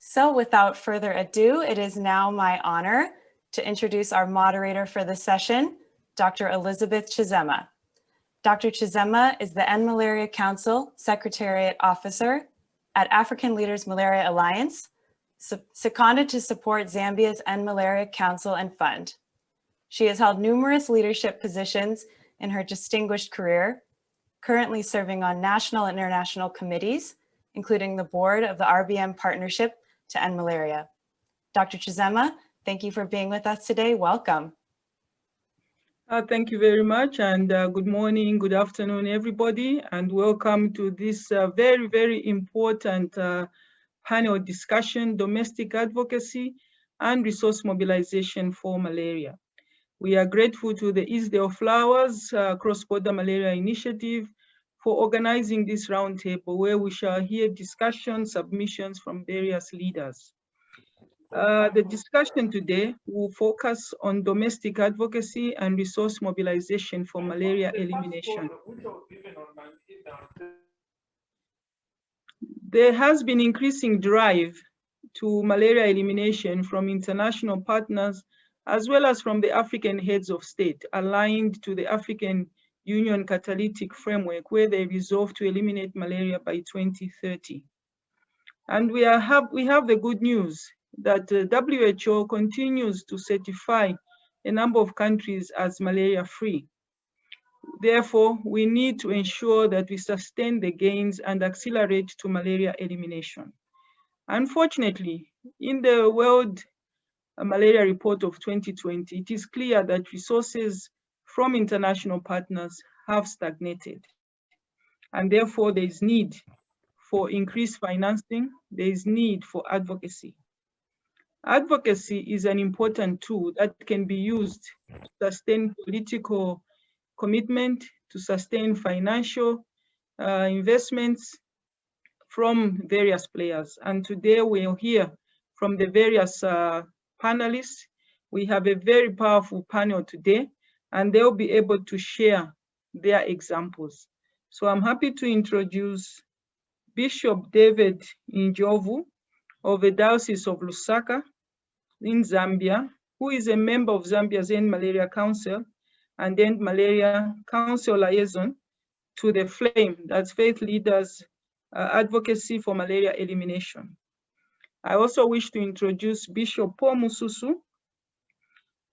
So without further ado, it is now my honor to introduce our moderator for the session, Dr. Elizabeth Chizema. Dr. Chizema is the End Malaria Council Secretariat Officer at African Leaders Malaria Alliance, seconded to support Zambia's End Malaria Council and Fund. She has held numerous leadership positions in her distinguished career, currently serving on national and international committees, including the board of the RBM Partnership to End Malaria. Dr. Chizema, thank you for being with us today. Welcome. Thank you very much, and good morning, good afternoon, everybody, and welcome to this very, very important panel discussion, domestic advocacy and resource mobilization for malaria. We are grateful to the Isdell Flowers Cross-Border Malaria Initiative for organizing this roundtable where we shall hear discussions, submissions from various leaders. The discussion today will focus on domestic advocacy and resource mobilization for malaria elimination. There has been increasing drive to malaria elimination from international partners as well as from the African heads of state aligned to the African Union Catalytic Framework where they resolved to eliminate malaria by 2030. And we have the good news that the WHO continues to certify a number of countries as malaria-free. Therefore, we need to ensure that we sustain the gains and accelerate to malaria elimination. Unfortunately, in the World Malaria Report of 2020, it is clear that resources from international partners have stagnated. And therefore, there is need for increased financing, there is need for advocacy. Advocacy is an important tool that can be used to sustain political commitment, to sustain financial investments from various players. And today we'll hear from the various panelists. We have a very powerful panel today, and they'll be able to share their examples. So I'm happy to introduce Bishop David Njovu of the Diocese of Lusaka in Zambia, who is a member of Zambia's End Malaria Council and End Malaria Council liaison to the FLAME, that's Faith Leaders Advocacy for Malaria Elimination. I also wish to introduce Bishop Paul Mususu,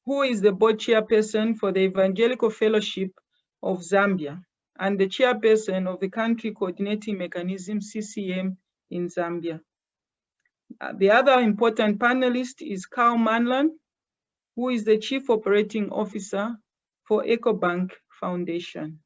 who is the board chairperson for the Evangelical Fellowship of Zambia and the chairperson of the Country Coordinating Mechanism, CCM, in Zambia. The other important panelist is Carl Manlan, who is the Chief Operating Officer for EcoBank Foundation.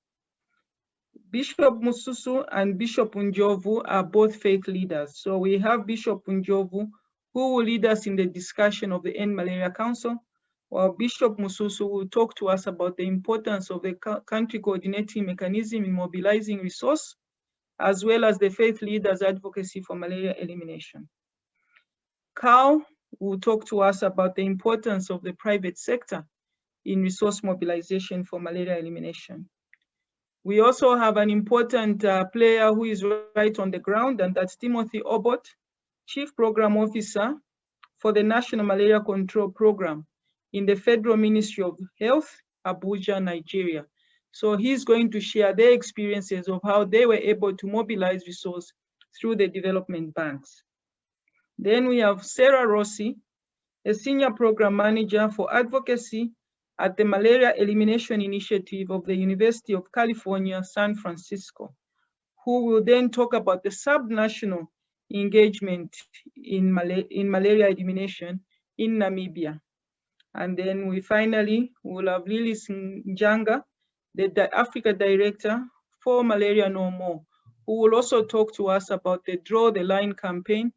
Bishop Mususu and Bishop Njovu are both faith leaders. So we have Bishop Njovu, who will lead us in the discussion of the End Malaria Council, while Bishop Mususu will talk to us about the importance of the country coordinating mechanism in mobilizing resource, as well as the faith leaders advocacy for malaria elimination. Carl will talk to us about the importance of the private sector in resource mobilization for malaria elimination. We also have an important player who is right on the ground, and that's Timothy Obot, Chief Program Officer for the National Malaria Control Program in the Federal Ministry of Health, Abuja, Nigeria. So he's going to share their experiences of how they were able to mobilize resources through the development banks. Then we have Sarah Rossi, a Senior Program Manager for Advocacy at the Malaria Elimination Initiative of the University of California, San Francisco, who will then talk about the subnational engagement in malaria elimination in Namibia. And then we finally will have Lilis Njanga, the Africa Director for Malaria No More, who will also talk to us about the Draw the Line campaign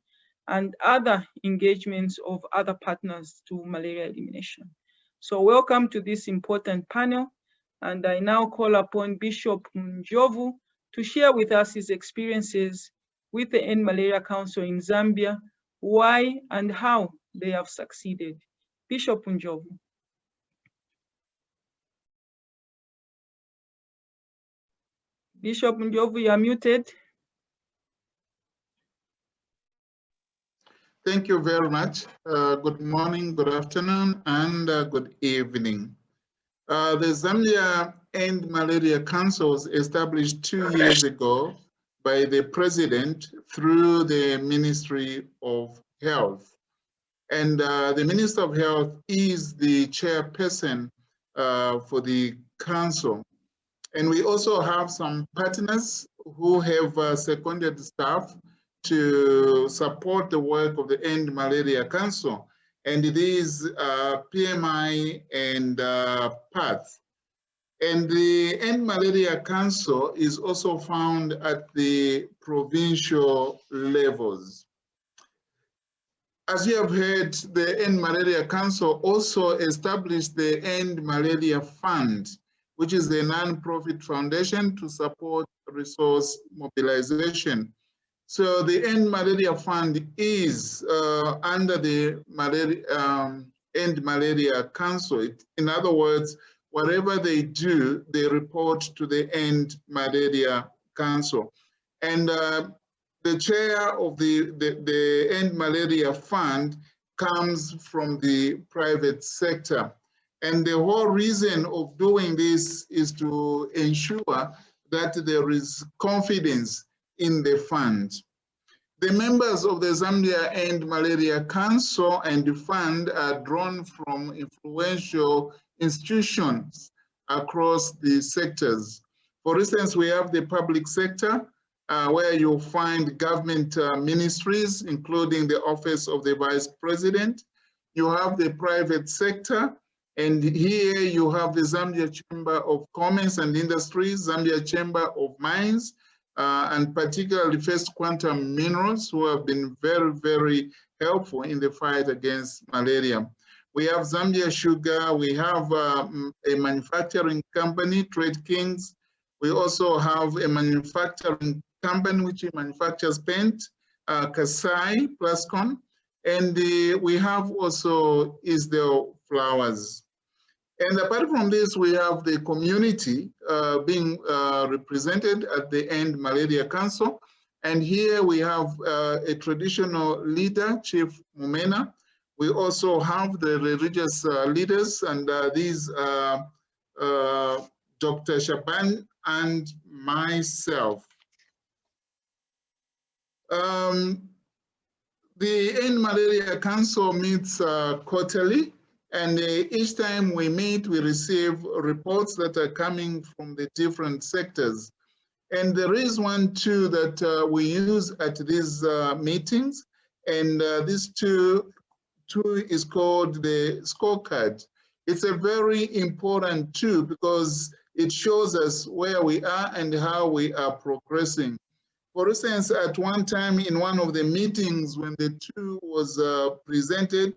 and other engagements of other partners to malaria elimination. So welcome to this important panel. And I now call upon Bishop Njovu to share with us his experiences with the End Malaria Council in Zambia, why and how they have succeeded. Bishop Njovu. Bishop Njovu, you are muted. Thank you very much. Good morning, good afternoon, and good evening. The Zambia End Malaria Council was established 2 years ago by the President through the Ministry of Health. And the Minister of Health is the chairperson for the council. And we also have some partners who have seconded staff to support the work of the End Malaria Council. And these PMI and PATH. And the End Malaria Council is also found at the provincial levels. As you have heard, the End Malaria Council also established the End Malaria Fund, which is a non-profit foundation to support resource mobilization. So the End Malaria Fund is under the End Malaria Council. In other words, whatever they do, they report to the End Malaria Council. And the chair of the End Malaria Fund comes from the private sector. And the whole reason of doing this is to ensure that there is confidence in the fund. The members of the Zambia End Malaria Council and the fund are drawn from influential institutions across the sectors. For instance, we have the public sector, where you'll find government ministries, including the Office of the Vice President. You have the private sector, and here you have the Zambia Chamber of Commerce and Industries, Zambia Chamber of Mines, and particularly First Quantum Minerals, who have been very, very helpful in the fight against malaria. We have Zambia Sugar, we have a manufacturing company, Trade Kings. We also have a manufacturing company which manufactures paint, Kasai, Plascon, and we have also Isdell Flowers. And apart from this, we have the community being represented at the End Malaria Council. And here we have a traditional leader, Chief Mumena. We also have the religious leaders, and these are Dr. Shaban and myself. The End Malaria Council meets quarterly, and each time we meet, we receive reports that are coming from the different sectors. And there is one tool that we use at these meetings, and this tool is called the scorecard. It's a very important tool because it shows us where we are and how we are progressing. For instance, at one time in one of the meetings when the tool was presented,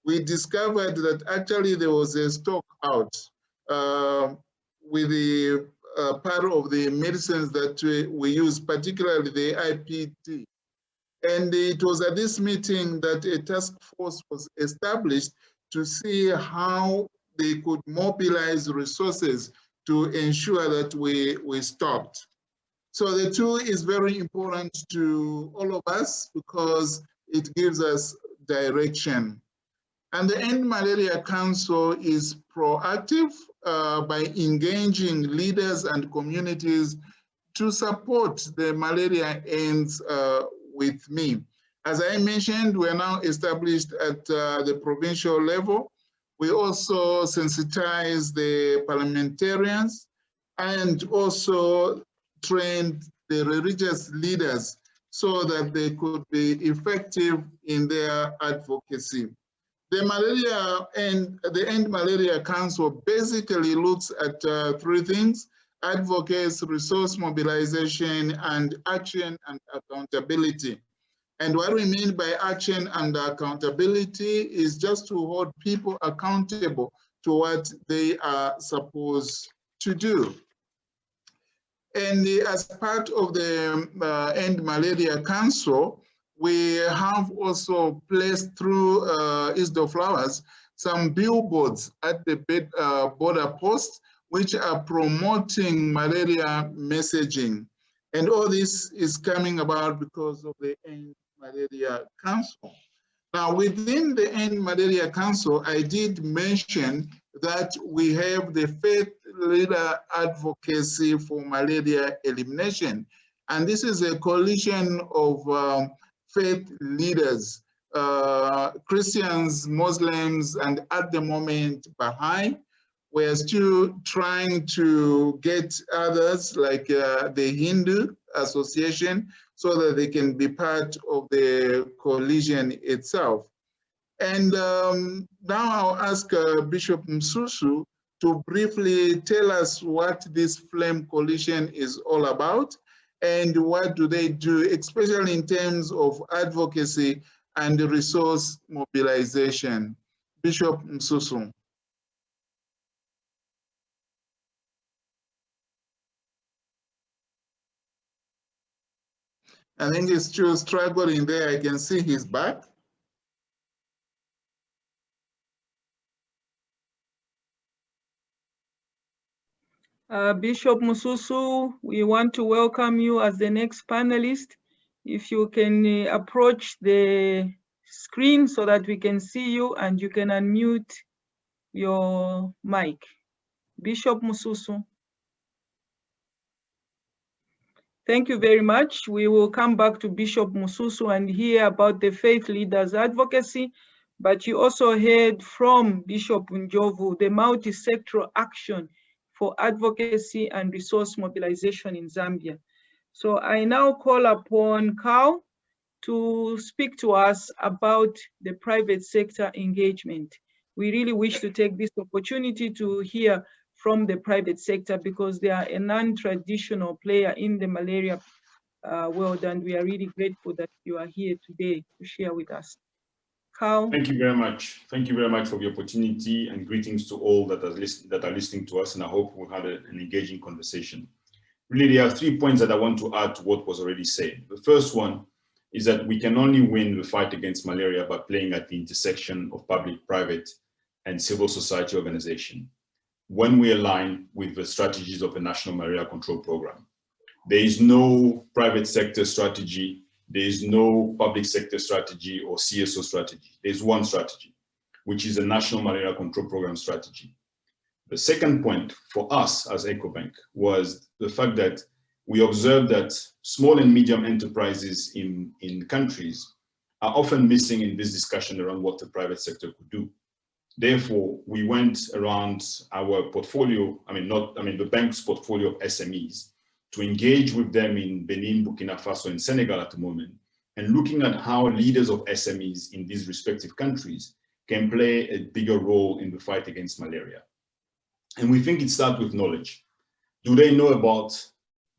we discovered that actually there was a stock out with the part of the medicines that we use, particularly the IPT. And it was at this meeting that a task force was established to see how they could mobilize resources to ensure that we stopped. So the tool is very important to all of us because it gives us direction. And the End Malaria Council is proactive by engaging leaders and communities to support the malaria ends with me. As I mentioned, we're now established at the provincial level. We also sensitize the parliamentarians and also train the religious leaders so that they could be effective in their advocacy. The malaria and the End Malaria Council basically looks at three things: advocacy, resource mobilization, and action and accountability. And what we mean by action and accountability is just to hold people accountable to what they are supposed to do. And as part of the End Malaria Council, we have also placed through Isdell Flowers some billboards at the border posts, which are promoting malaria messaging. And all this is coming about because of the End Malaria Council. Now, within the End Malaria Council, I did mention that we have the Faith Leader Advocacy for Malaria Elimination. And this is a coalition of faith leaders, Christians, Muslims, and at the moment, Baha'i. We're still trying to get others like the Hindu Association so that they can be part of the coalition itself. And now I'll ask Bishop Msusu to briefly tell us what this Flame Coalition is all about and what do they do, especially in terms of advocacy and resource mobilization. Bishop Msusu. I think he's still struggling there. I can see his back. Bishop Msusu, we want to welcome you as the next panelist. If you can approach the screen so that we can see you and you can unmute your mic. Bishop Msusu. Thank you very much. We will come back to Bishop Msusu and hear about the Faith Leaders Advocacy, but you also heard from Bishop Njovu, the multi-sectoral action for advocacy and resource mobilization in Zambia. So I now call upon Carl to speak to us about the private sector engagement. We really wish to take this opportunity to hear from the private sector because they are a non-traditional player in the malaria world, and we are really grateful that you are here today to share with us. Carl. Thank you very much. Thank you very much for the opportunity, and greetings to all that are listening to us, and I hope we've had an engaging conversation. Really, there are 3 points that I want to add to what was already said. The first one is that we can only win the fight against malaria by playing at the intersection of public, private, and civil society organization when we align with the strategies of the National Malaria Control Program. There is no private sector strategy, there is no public sector strategy or CSO strategy. There's one strategy, which is the National Malaria Control Program strategy. The second point for us as EcoBank was the fact that we observed that small and medium enterprises in countries are often missing in this discussion around what the private sector could do. Therefore, we went around our portfolio, the bank's portfolio of SMEs, to engage with them in Benin, Burkina Faso, and Senegal at the moment, and looking at how leaders of SMEs in these respective countries can play a bigger role in the fight against malaria. And we think it starts with knowledge. Do they know about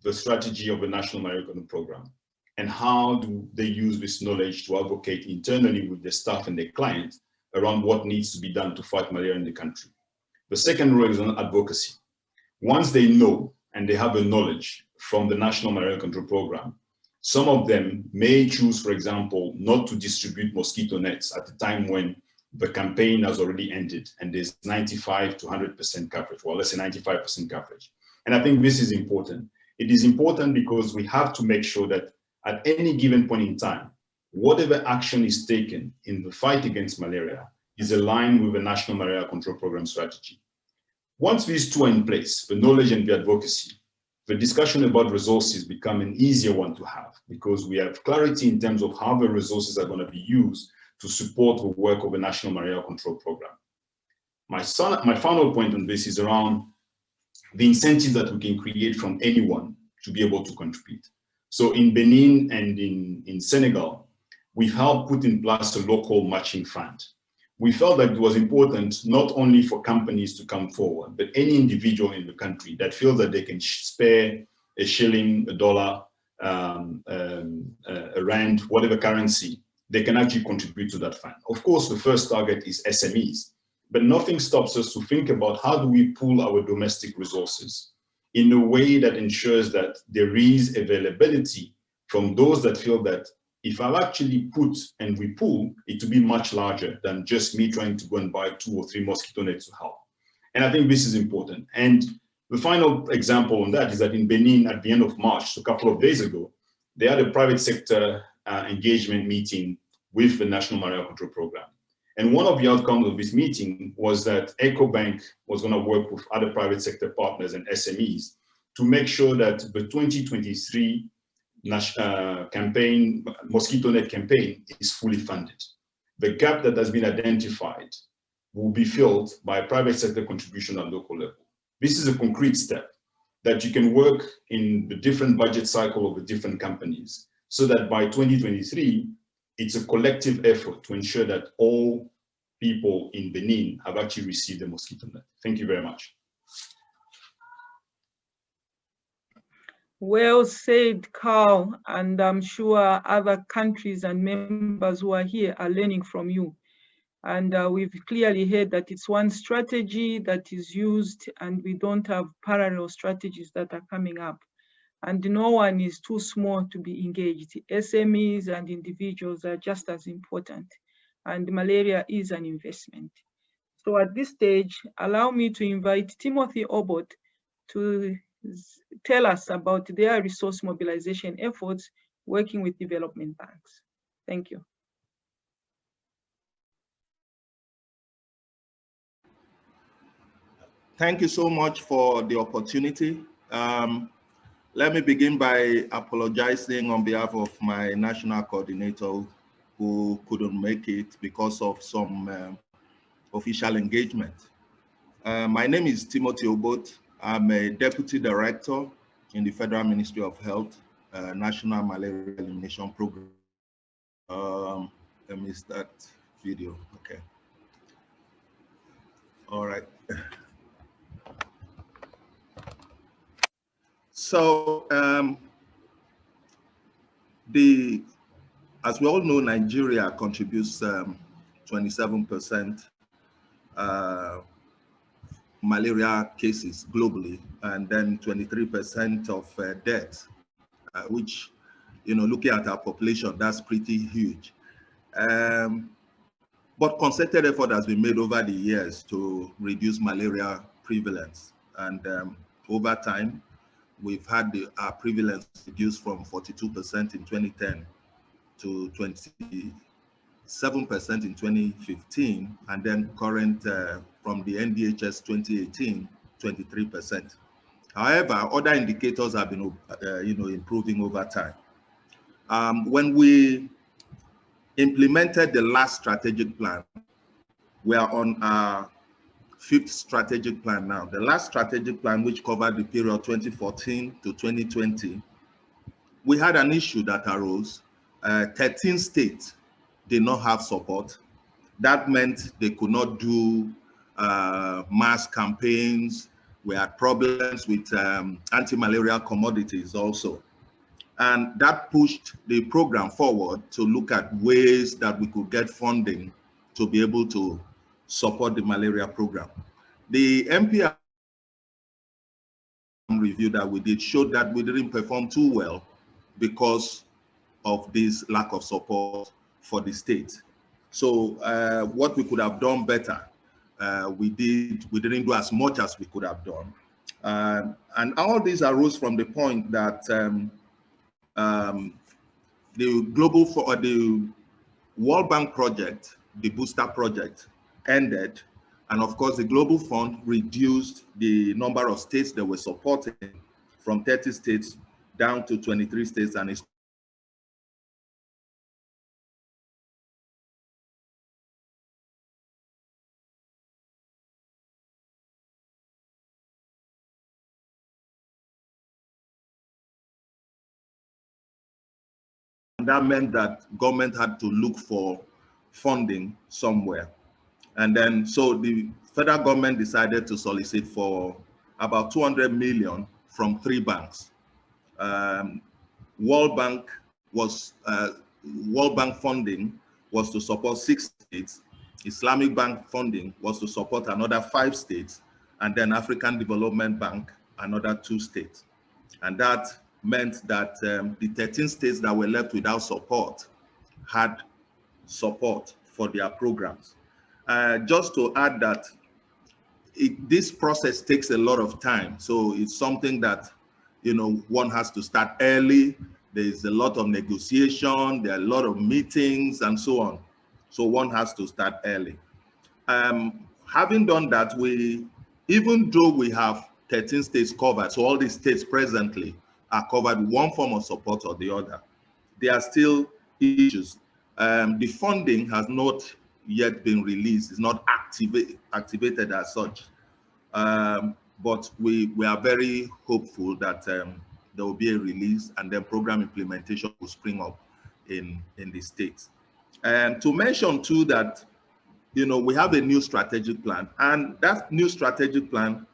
the strategy of the National Malaria Control Program? And how do they use this knowledge to advocate internally with their staff and their clients around what needs to be done to fight malaria in the country? The second role is on advocacy. Once they know and they have the knowledge from the National Malaria Control Program, some of them may choose, for example, not to distribute mosquito nets at the time when the campaign has already ended and there's 95 to 100% coverage, well, let's say 95% coverage. And I think this is important. It is important because we have to make sure that at any given point in time, whatever action is taken in the fight against malaria is aligned with the National Malaria Control Program strategy. Once these two are in place, the knowledge and the advocacy, the discussion about resources become an easier one to have because we have clarity in terms of how the resources are going to be used to support the work of the National Malaria Control Program. My final point on this is around the incentives that we can create from anyone to be able to contribute. So in Benin and in Senegal, we've helped put in place a local matching fund. We felt that it was important not only for companies to come forward, but any individual in the country that feels that they can spare a shilling, a dollar, a rand, whatever currency, they can actually contribute to that fund. Of course, the first target is SMEs, but nothing stops us to think about how do we pool our domestic resources in a way that ensures that there is availability from those that feel that if I actually put and we pool, it will be much larger than just me trying to go and buy 2 or 3 mosquito nets to help. And I think this is important. And the final example on that is that in Benin at the end of March, a couple of days ago, they had a private sector engagement meeting with the National Malaria Control Program. And one of the outcomes of this meeting was that EcoBank was going to work with other private sector partners and SMEs to make sure that the 2023 campaign, mosquito net campaign, is fully funded. The gap that has been identified will be filled by private sector contribution at local level. This is a concrete step that you can work in the different budget cycle of the different companies so that by 2023, it's a collective effort to ensure that all people in Benin have actually received the mosquito net. Thank you very much. Well said, Carl, and I'm sure other countries and members who are here are learning from you. And we've clearly heard that it's one strategy that is used, and we don't have parallel strategies that are coming up. And no one is too small to be engaged. SMEs and individuals are just as important, and malaria is an investment. So at this stage, allow me to invite Timothy Obot to tell us about their resource mobilization efforts working with development banks. Thank you. Thank you so much for the opportunity. Let me begin by apologizing on behalf of my national coordinator who couldn't make it because of some official engagement. My name is Timothy Obot. I'm a deputy director in the Federal Ministry of Health, National Malaria Elimination Program. Let me start video, okay. All right. So, as we all know, Nigeria contributes 27% malaria cases globally, and then 23% of deaths, which, looking at our population, that's pretty huge. But concerted effort has been made over the years to reduce malaria prevalence, and over time, we've had our prevalence reduced from 42% in 2010 to 27% in 2015, and then current from the NDHS 2018, 23%. However, other indicators have been improving over time. When we implemented the last strategic plan, we are on our 5th strategic plan now. The last strategic plan, which covered the period 2014 to 2020, we had an issue that arose. 13 states did not have support. That meant they could not do mass campaigns. We had problems with anti-malarial commodities also. And that pushed the program forward to look at ways that we could get funding to be able to support the malaria program. The MPR review that we did showed that we didn't perform too well because of this lack of support for the state. So what we could have done better, we didn't do as much as we could have done. And all these arose from the point that the World Bank project, the Booster project, ended, and of course the Global Fund reduced the number of states that were supporting from 30 states down to 23 states, and it's that meant that government had to look for funding somewhere. And then, so the federal government decided to solicit for about 200 million from 3 banks. World Bank funding was to support 6 states. Islamic Bank funding was to support another 5 states, and then African Development Bank, another 2 states. And that meant that the 13 states that were left without support had support for their programs. Just to add that this process takes a lot of time. So it's something that, one has to start early. there's a lot of negotiation, there are a lot of meetings and so on. So one has to start early. Having done that, even though we have 13 states covered, so all the states presently are covered with one form of support or the other, there are still issues. The funding has not yet been released, it's not activated as such. But we are very hopeful that there will be a release and then program implementation will spring up in the states. And to mention too that, we have a new strategic plan, and that new strategic plan,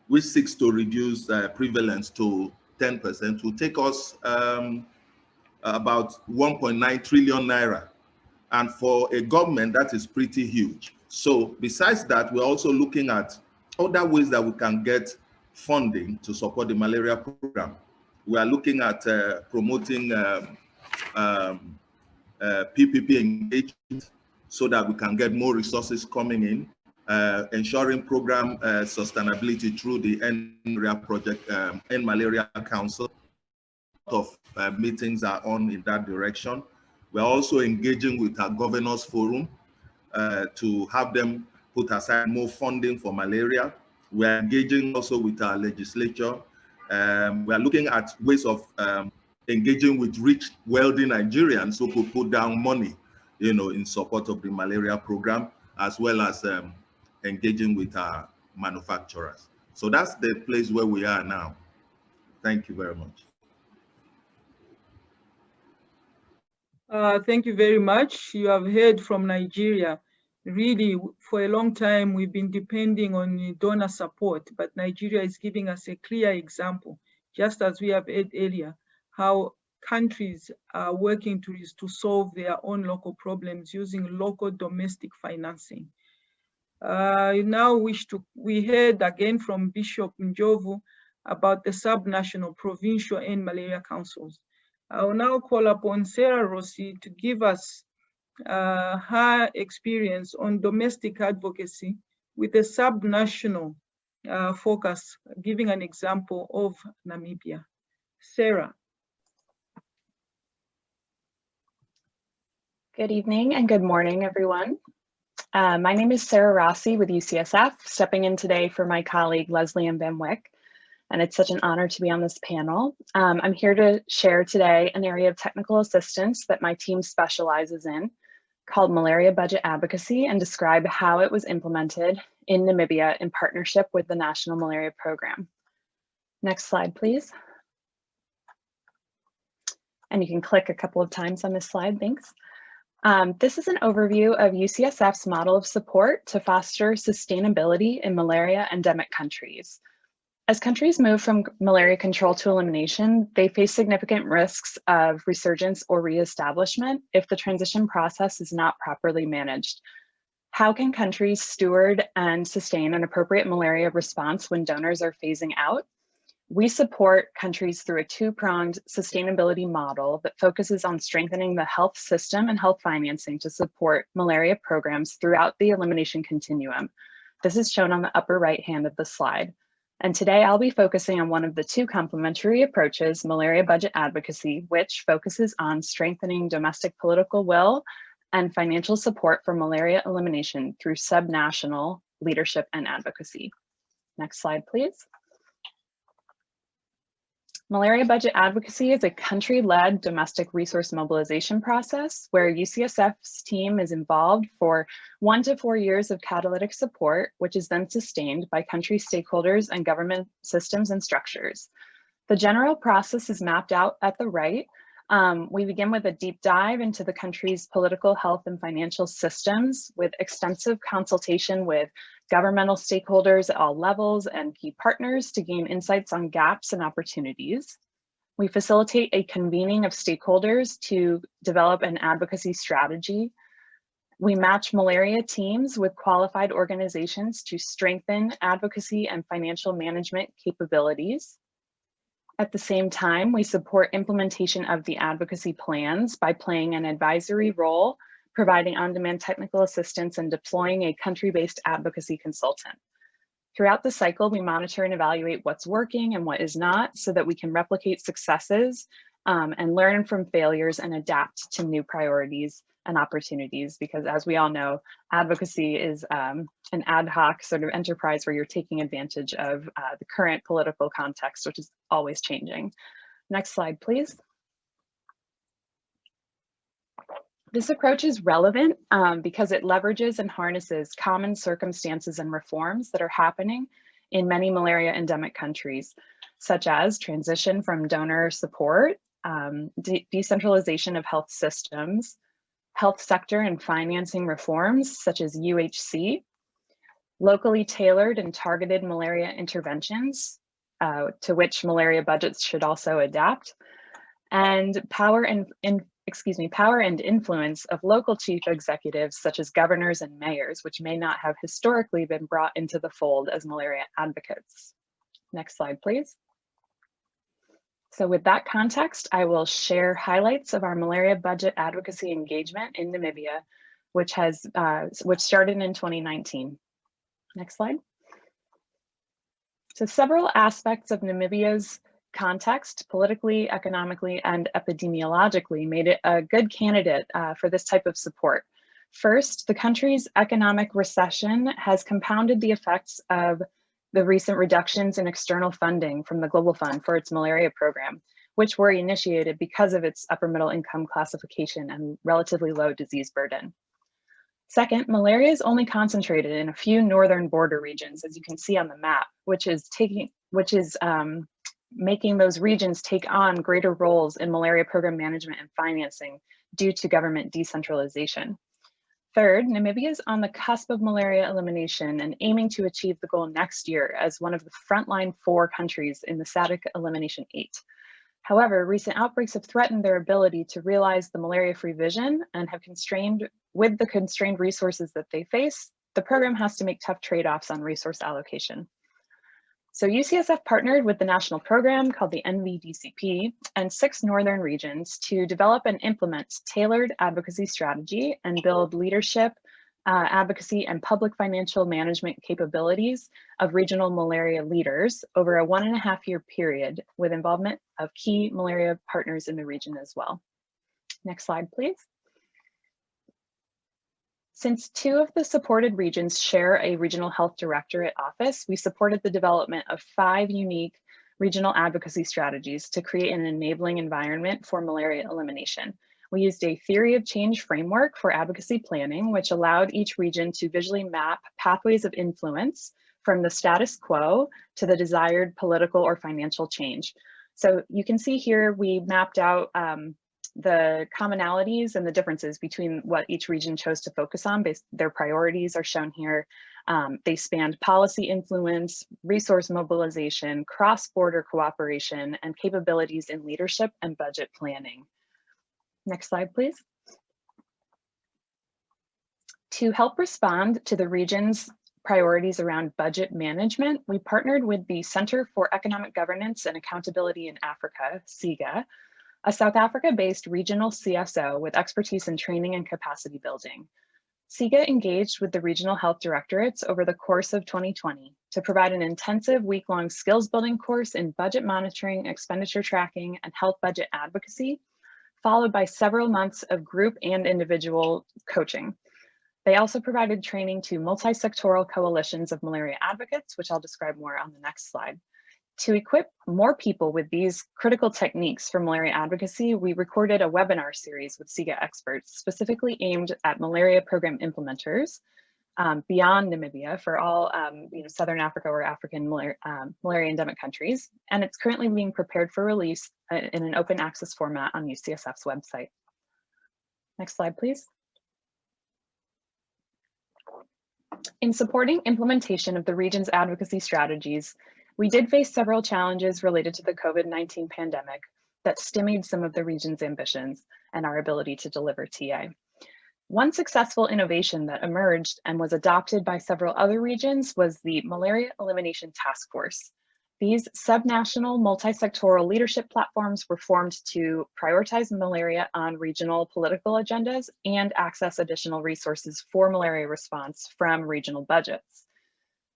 which seeks to reduce prevalence to 10%, will take us about 1.9 trillion naira. And for a government, that is pretty huge. So besides that, we're also looking at other ways that we can get funding to support the malaria program. We are looking at promoting PPP engagement so that we can get more resources coming in, ensuring program sustainability through the End Malaria Project, End Malaria Council. A lot of meetings are on in that direction. We're also engaging with our governors forum to have them put aside more funding for malaria. We're engaging also with our legislature. We're looking at ways of engaging with rich, wealthy Nigerians who could put down money, in support of the malaria program, as well as engaging with our manufacturers. So that's the place where we are now. Thank you very much. Thank you very much. You have heard from Nigeria. Really, for a long time, we've been depending on donor support, but Nigeria is giving us a clear example, just as we have heard earlier, how countries are working to solve their own local problems using local domestic financing. Now we heard again from Bishop Njovu about the subnational, provincial, and malaria councils. I will now call upon Sarah Rossi to give us her experience on domestic advocacy with a subnational focus, giving an example of Namibia. Sarah. Good evening and good morning, everyone. My name is Sarah Rossi with UCSF, stepping in today for my colleague Leslie Mbemwick, and it's such an honor to be on this panel. I'm here to share today an area of technical assistance that my team specializes in, called Malaria Budget Advocacy, and describe how it was implemented in Namibia in partnership with the National Malaria Program. Next slide, please. And you can click a couple of times on this slide, thanks. This is an overview of UCSF's model of support to foster sustainability in malaria endemic countries. As countries move from malaria control to elimination, they face significant risks of resurgence or reestablishment if the transition process is not properly managed. How can countries steward and sustain an appropriate malaria response when donors are phasing out? We support countries through a two-pronged sustainability model that focuses on strengthening the health system and health financing to support malaria programs throughout the elimination continuum. This is shown on the upper right hand of the slide. And today I'll be focusing on one of the two complementary approaches, malaria budget advocacy, which focuses on strengthening domestic political will and financial support for malaria elimination through subnational leadership and advocacy. Next slide, please. Malaria budget advocacy is a country-led domestic resource mobilization process where UCSF's team is involved for 1 to 4 years of catalytic support, which is then sustained by country stakeholders and government systems and structures. The general process is mapped out at the right. We begin with a deep dive into the country's political, health, and financial systems with extensive consultation with governmental stakeholders at all levels and key partners to gain insights on gaps and opportunities. We facilitate a convening of stakeholders to develop an advocacy strategy. We match malaria teams with qualified organizations to strengthen advocacy and financial management capabilities. At the same time, we support implementation of the advocacy plans by playing an advisory role, providing on-demand technical assistance, and deploying a country-based advocacy consultant. Throughout the cycle, we monitor and evaluate what's working and what is not so that we can replicate successes and learn from failures and adapt to new priorities and opportunities, because as we all know, advocacy is an ad hoc sort of enterprise where you're taking advantage of the current political context, which is always changing. Next slide, please. This approach is relevant because it leverages and harnesses common circumstances and reforms that are happening in many malaria endemic countries, such as transition from donor support, decentralization of health systems, health sector and financing reforms, such as UHC, locally tailored and targeted malaria interventions, to which malaria budgets should also adapt, and power and influence of local chief executives, such as governors and mayors, which may not have historically been brought into the fold as malaria advocates. Next slide, please. So with that context, I will share highlights of our malaria budget advocacy engagement in Namibia, which started in 2019. Next slide. So several aspects of Namibia's context, politically, economically, and epidemiologically, made it a good candidate for this type of support. First, the country's economic recession has compounded the effects of the recent reductions in external funding from the Global Fund for its malaria program, which were initiated because of its upper middle income classification and relatively low disease burden. Second, malaria is only concentrated in a few northern border regions, as you can see on the map, which is making those regions take on greater roles in malaria program management and financing due to government decentralization. Third, Namibia is on the cusp of malaria elimination and aiming to achieve the goal next year as one of the frontline 4 countries in the SADC Elimination 8. However, recent outbreaks have threatened their ability to realize the malaria-free vision and have with the constrained resources that they face, the program has to make tough trade-offs on resource allocation. So UCSF partnered with the national program called the NVDCP and 6 northern regions to develop and implement tailored advocacy strategy and build leadership, advocacy, and public financial management capabilities of regional malaria leaders over a 1.5-year period with involvement of key malaria partners in the region as well. Next slide, please. Since 2 of the supported regions share a regional health directorate office, we supported the development of 5 unique regional advocacy strategies to create an enabling environment for malaria elimination. We used a theory of change framework for advocacy planning, which allowed each region to visually map pathways of influence from the status quo to the desired political or financial change. So you can see here, we mapped out the commonalities and the differences between what each region chose to focus on. Their priorities are shown here. They spanned policy influence, resource mobilization, cross-border cooperation, and capabilities in leadership and budget planning. Next slide, please. To help respond to the region's priorities around budget management, we partnered with the Center for Economic Governance and Accountability in Africa, CEGA, a South Africa-based regional CSO with expertise in training and capacity building. CEGA engaged with the regional health directorates over the course of 2020 to provide an intensive week-long skills building course in budget monitoring, expenditure tracking, and health budget advocacy, followed by several months of group and individual coaching. They also provided training to multi-sectoral coalitions of malaria advocates, which I'll describe more on the next slide. To equip more people with these critical techniques for malaria advocacy, we recorded a webinar series with CEGA experts specifically aimed at malaria program implementers beyond Namibia for all Southern Africa or African malaria endemic countries. And it's currently being prepared for release in an open access format on UCSF's website. Next slide, please. In supporting implementation of the region's advocacy strategies, we did face several challenges related to the COVID-19 pandemic that stymied some of the region's ambitions and our ability to deliver TA. One successful innovation that emerged and was adopted by several other regions was the Malaria Elimination Task Force. These subnational multi-sectoral leadership platforms were formed to prioritize malaria on regional political agendas and access additional resources for malaria response from regional budgets.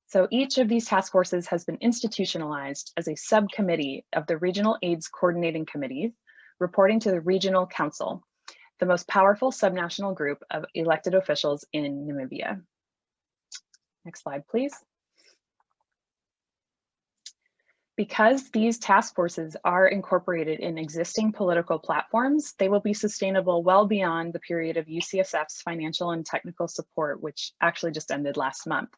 So each of these task forces has been institutionalized as a subcommittee of the Regional AIDS Coordinating Committee, reporting to the Regional Council, the most powerful subnational group of elected officials in Namibia. Next slide, please. Because these task forces are incorporated in existing political platforms, they will be sustainable well beyond the period of UCSF's financial and technical support, which actually just ended last month.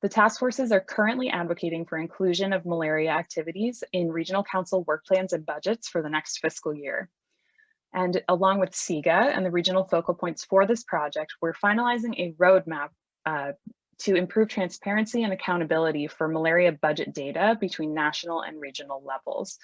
The task forces are currently advocating for inclusion of malaria activities in Regional Council work plans and budgets for the next fiscal year. And along with SIGA and the regional focal points for this project, we're finalizing a roadmap to improve transparency and accountability for malaria budget data between national and regional levels.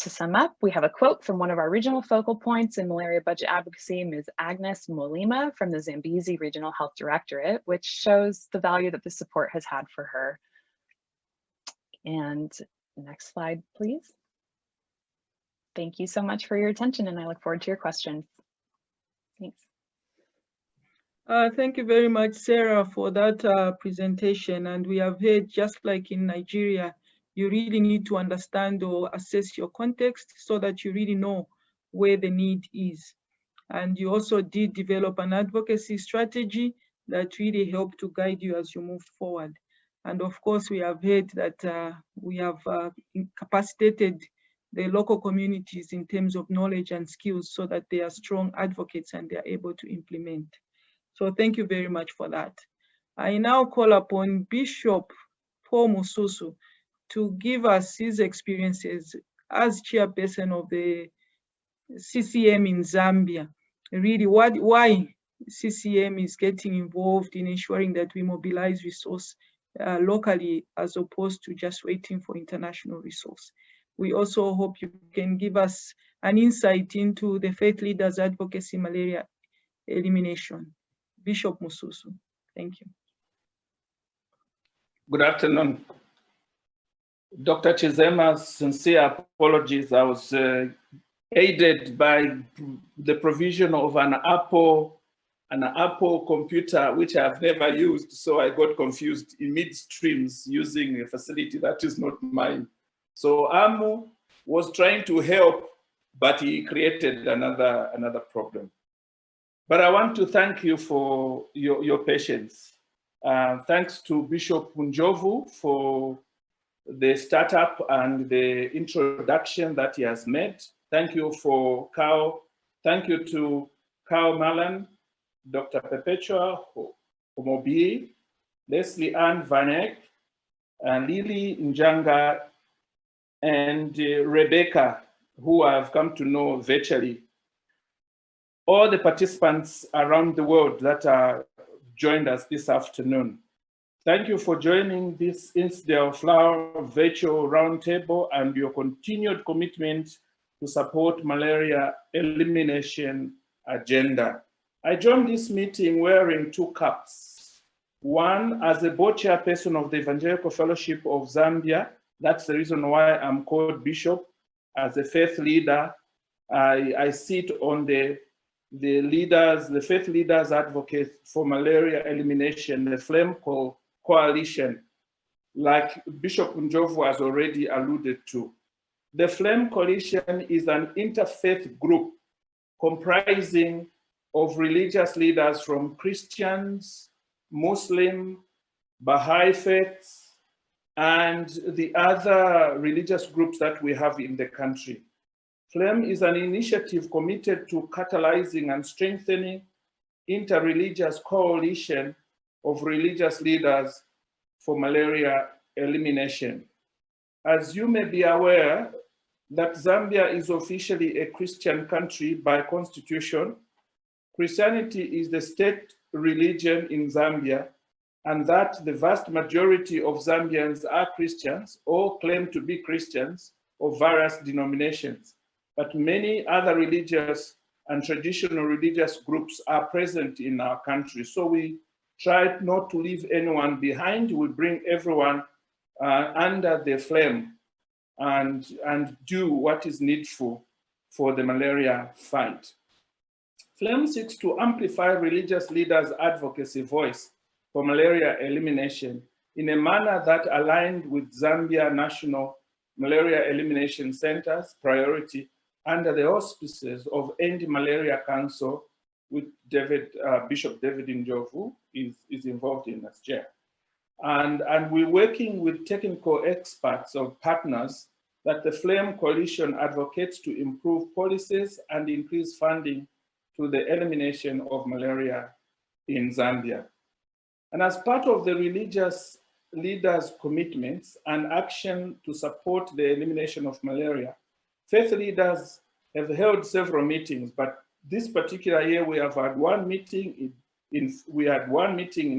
To sum up, we have a quote from one of our regional focal points in malaria budget advocacy, Ms. Agnes Molima from the Zambezi Regional Health Directorate, which shows the value that the support has had for her. And next slide, please. Thank you so much for your attention, and I look forward to your questions. Thanks. Thank you very much, Sarah, for that presentation. And we have heard, just like in Nigeria, you really need to understand or assess your context so that you really know where the need is. And you also did develop an advocacy strategy that really helped to guide you as you move forward. And of course, we have heard that we have incapacitated the local communities in terms of knowledge and skills so that they are strong advocates and they are able to implement. So thank you very much for that. I now call upon Bishop Paul Mususu to give us his experiences as chairperson of the CCM in Zambia. Really, why CCM is getting involved in ensuring that we mobilize resource locally as opposed to just waiting for international resource. We also hope you can give us an insight into the Faith Leaders Advocacy Malaria Elimination. Bishop Mususu, thank you. Good afternoon. Dr. Chizema's sincere apologies. I was aided by the provision of an Apple computer, which I've never used, so I got confused in midstreams using a facility that is not mine. So Amu was trying to help, but he created another problem. But I want to thank you for your patience. Thanks to Bishop Njovu for the startup and the introduction that he has made. Thank you for Carl. Thank you to Carl Malan, Dr. Perpetua Omobi, Leslie Ann Van Eyck, and Lily Njanga, and Rebecca, who I've come to know virtually. All the participants around the world that are joined us this afternoon. Thank you for joining this Isdell Flower Virtual Roundtable and your continued commitment to support malaria elimination agenda. I joined this meeting wearing two caps. One, as the board chairperson of the Evangelical Fellowship of Zambia. That's the reason why I'm called Bishop. As a faith leader, I sit on the Faith Leaders Advocate for Malaria Elimination, the FLAME Coalition, like Bishop Njovu has already alluded to. The FLAME Coalition is an interfaith group comprising of religious leaders from Christians, Muslim, Baha'i faiths, and the other religious groups that we have in the country. FLAME is an initiative committed to catalyzing and strengthening interreligious coalition of religious leaders for malaria elimination. As you may be aware, that Zambia is officially a Christian country by constitution. Christianity is the state religion in Zambia, and that the vast majority of Zambians are Christians or claim to be Christians of various denominations. But many other religious and traditional religious groups are present in our country. So we try not to leave anyone behind. We bring everyone under the flame and do what is needful for the malaria fight. FLAME seeks to amplify religious leaders' advocacy voice for malaria elimination in a manner that aligned with Zambia National Malaria Elimination Center's priority under the auspices of End Malaria Council, with Bishop David Njovu is involved in as chair. And we're working with technical experts or partners that the Flame Coalition advocates to improve policies and increase funding to the elimination of malaria in Zambia. And as part of the religious leaders' commitments and action to support the elimination of malaria, faith leaders have held several meetings, but this particular year we have had one meeting in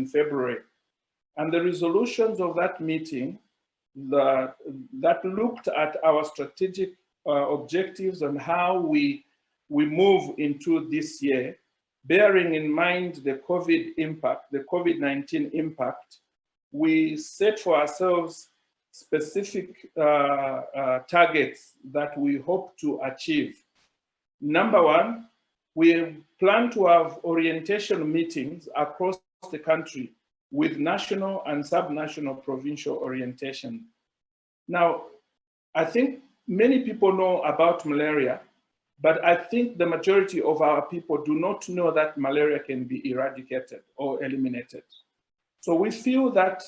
February. And the resolutions of that meeting that looked at our strategic objectives and how we move into this year, bearing in mind the COVID-19 impact, we set for ourselves specific targets that we hope to achieve. Number one, we plan to have orientation meetings across the country with national and sub-national provincial orientation. Now, I think many people know about malaria, but I think the majority of our people do not know that malaria can be eradicated or eliminated. So we feel that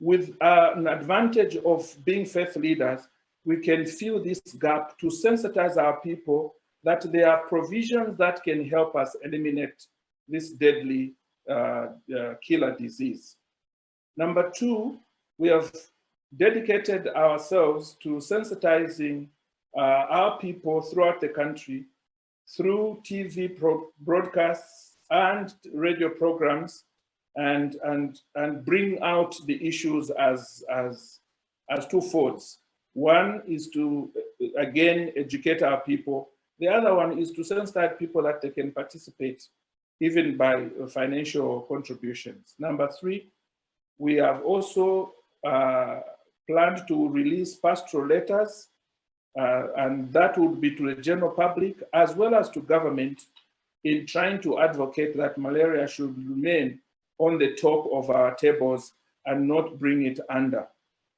with an advantage of being faith leaders, we can fill this gap to sensitize our people that there are provisions that can help us eliminate this deadly killer disease. Number two, we have dedicated ourselves to sensitizing our people throughout the country through TV broadcasts and radio programs, and bring out the issues as two folds. One is to, again, educate our people. The other one is to sensitize people that they can participate, even by financial contributions. Number three, we have also planned to release pastoral letters, and that would be to the general public as well as to government, in trying to advocate that malaria should remain on the top of our tables and not bring it under.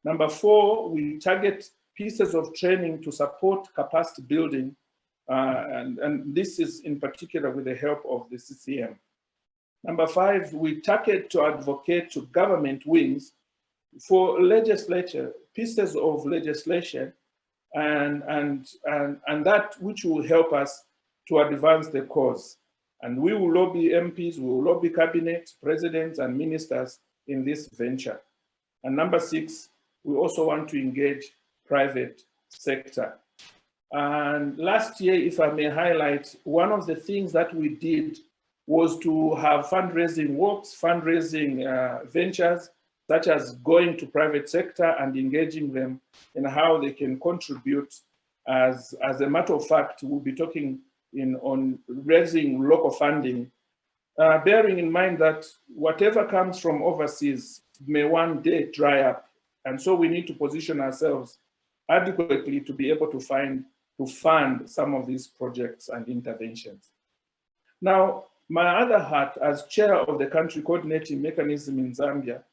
Number four, we target pieces of training to support capacity building, and this is in particular with the help of the CCM. Number five, we target to advocate to government wings for legislature, pieces of legislation, and that which will help us to advance the cause. And we will lobby MPs, we will lobby cabinet, presidents, and ministers in this venture. And number six, we also want to engage private sector. And last year, if I may highlight, one of the things that we did was to have fundraising works, fundraising ventures, such as going to private sector and engaging them in how they can contribute. As a matter of fact, we'll be talking on raising local funding, bearing in mind that whatever comes from overseas may one day dry up. And so we need to position ourselves adequately to be able to fund some of these projects and interventions. Now, my other hat as chair of the country coordinating mechanism in Zambia,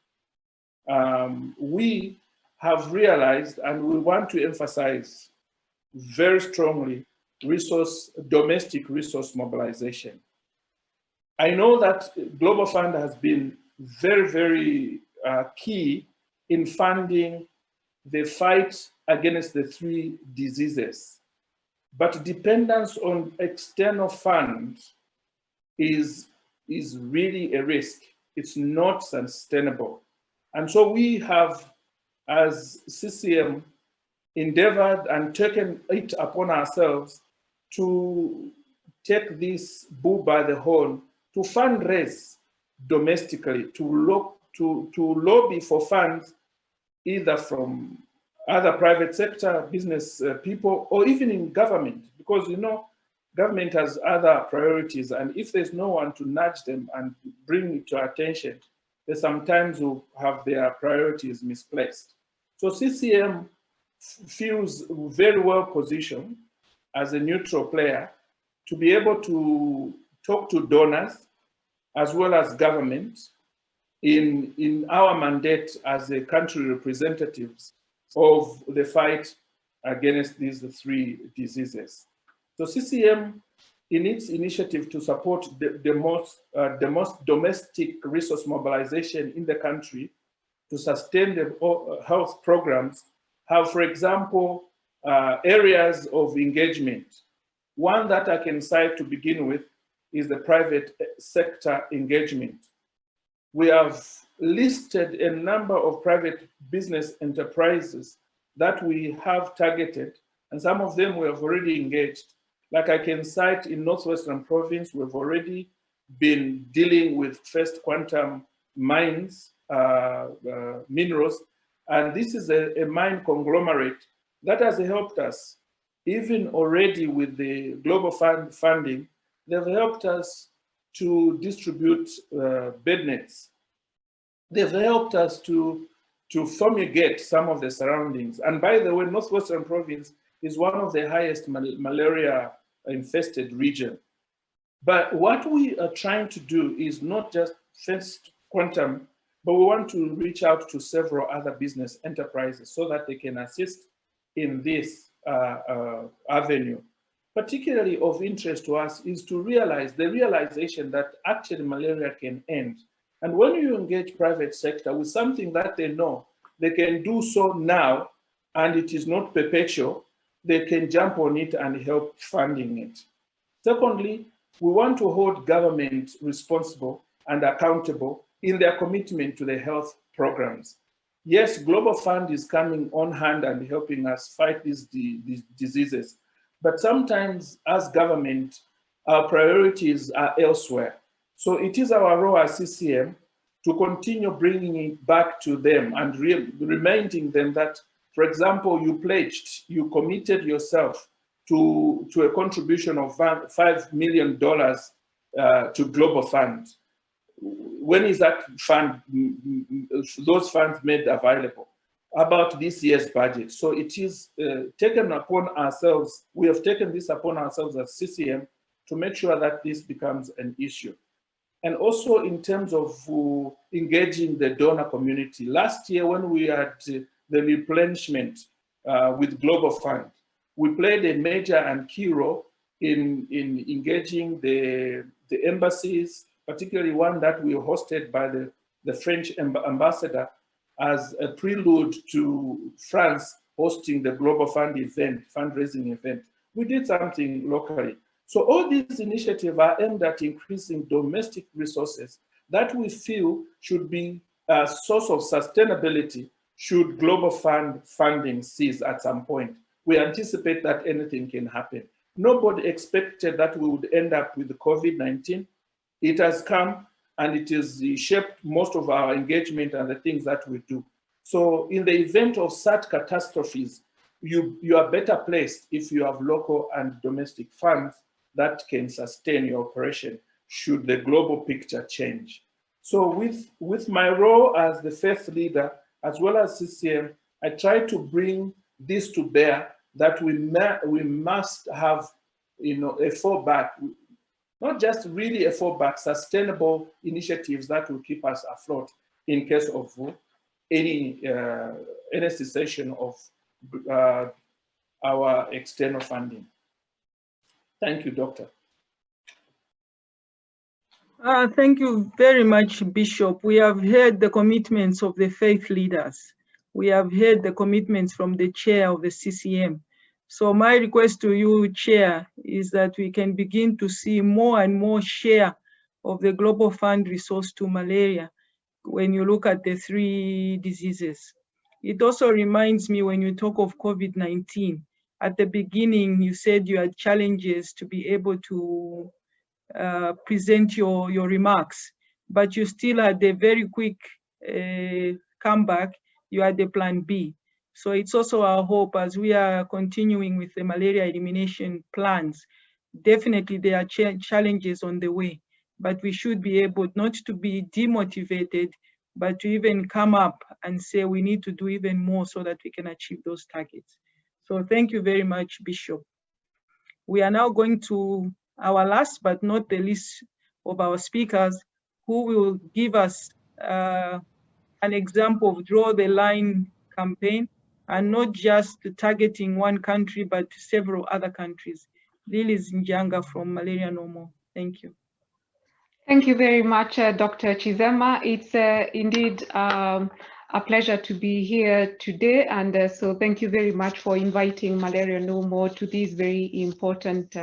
we have realized, and we want to emphasize very strongly, domestic resource mobilization. I know that Global Fund has been very, very key in funding the fight against the 3 diseases. But dependence on external funds is really a risk. It's not sustainable. And so we have, as CCM, endeavored and taken it upon ourselves to take this bull by the horn, to fundraise domestically, to lobby for funds, either from other private sector, business people, or even in government, because government has other priorities, and if there's no one to nudge them and bring it to attention, they sometimes will have their priorities misplaced. So CCM feels very well positioned as a neutral player to be able to talk to donors as well as government in our mandate as a country representatives of the fight against these 3 diseases. So CCM, in its initiative to support the most domestic resource mobilization in the country to sustain the health programs, have, for example, areas of engagement. One that I can cite to begin with is the private sector engagement. We have listed a number of private business enterprises that we have targeted, and some of them we have already engaged. Like I can cite in Northwestern Province, we've already been dealing with First Quantum Mines, minerals, and this is a mine conglomerate that has helped us. Even already with the Global Fund funding, they've helped us to distribute bed nets. They've helped us to fumigate some of the surroundings. And by the way, Northwestern Province is one of the highest malaria infested region. But what we are trying to do is not just First Quantum, but we want to reach out to several other business enterprises so that they can assist in this avenue. Particularly of interest to us is to realize the realization that actually malaria can end. And when you engage private sector with something that they know they can do so now, and it is not perpetual, they can jump on it and help funding it. Secondly, we want to hold government responsible and accountable in their commitment to the health programs. Yes, Global Fund is coming on hand and helping us fight these diseases, but sometimes as government, our priorities are elsewhere. So it is our role as CCM to continue bringing it back to them and reminding them that, for example, you pledged, you committed yourself to a contribution of $5 million to Global Fund. When is that fund, those funds made available? About this year's budget. So it is taken upon ourselves, we have taken this upon ourselves as CCM to make sure that this becomes an issue. And also in terms of engaging the donor community. Last year when we had the replenishment with Global Fund, we played a major and key role in engaging the embassies, particularly one that we hosted by the French ambassador as a prelude to France hosting the Global Fund event, fundraising event. We did something locally. So all these initiatives are aimed at increasing domestic resources that we feel should be a source of sustainability should Global Fund funding cease at some point. We anticipate that anything can happen. Nobody expected that we would end up with COVID-19. It has come and it has shaped most of our engagement and the things that we do. So in the event of such catastrophes, you are better placed if you have local and domestic funds that can sustain your operation should the global picture change. So with my role as the faith leader, as well as CCM, I try to bring this to bear that we must have, a fallback, not just really a fallback, sustainable initiatives that will keep us afloat in case of any cessation of our external funding. Thank you, Doctor. Thank you very much, Bishop. We have heard the commitments of the faith leaders. We have heard the commitments from the chair of the CCM. So my request to you, Chair, is that we can begin to see more and more share of the Global Fund resource to malaria when you look at the 3 diseases. It also reminds me when you talk of COVID-19, at the beginning, you said you had challenges to be able to present your remarks, but you still had a very quick comeback. You had the plan B. So it's also our hope as we are continuing with the malaria elimination plans. Definitely there are challenges on the way, but we should be able not to be demotivated, but to even come up and say we need to do even more so that we can achieve those targets. So thank you very much, Bishop. We are now going to our last but not the least of our speakers, who will give us an example of draw the line campaign, and not just targeting one country, but several other countries. Lilis Njanga from Malaria No More. Thank you. Thank you very much, Dr. Chizema. It's indeed a pleasure to be here today. And so thank you very much for inviting Malaria No More to this very important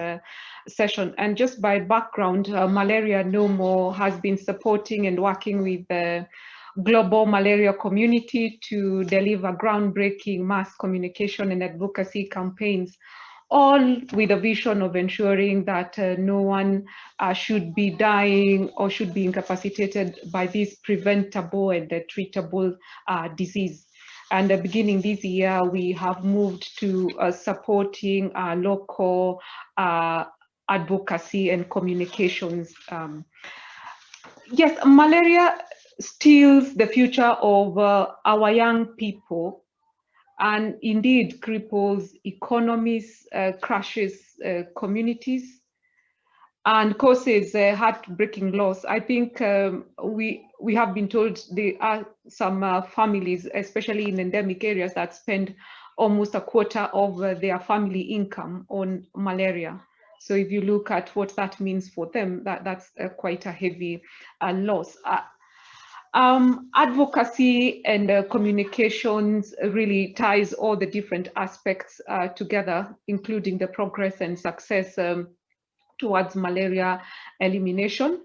session. And just by background, Malaria No More has been supporting and working with the global malaria community to deliver groundbreaking mass communication and advocacy campaigns, all with a vision of ensuring that no one should be dying or should be incapacitated by this preventable and treatable disease. And beginning this year, we have moved to supporting local advocacy and communications. Yes, malaria steals the future of our young people, and indeed cripples economies, crushes communities, and causes heartbreaking loss. I think we have been told there are some families, especially in endemic areas, that spend almost a quarter of their family income on malaria. So if you look at what that means for them, that's quite a heavy loss. Advocacy and communications really ties all the different aspects together, including the progress and success towards malaria elimination.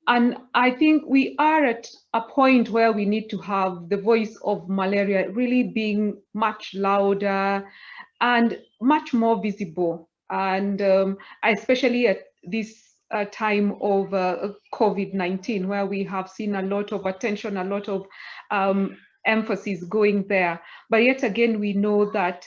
And I think we are at a point where we need to have the voice of malaria really being much louder and much more visible. And especially at this time of COVID-19, where we have seen a lot of attention, a lot of emphasis going there. But yet again, we know that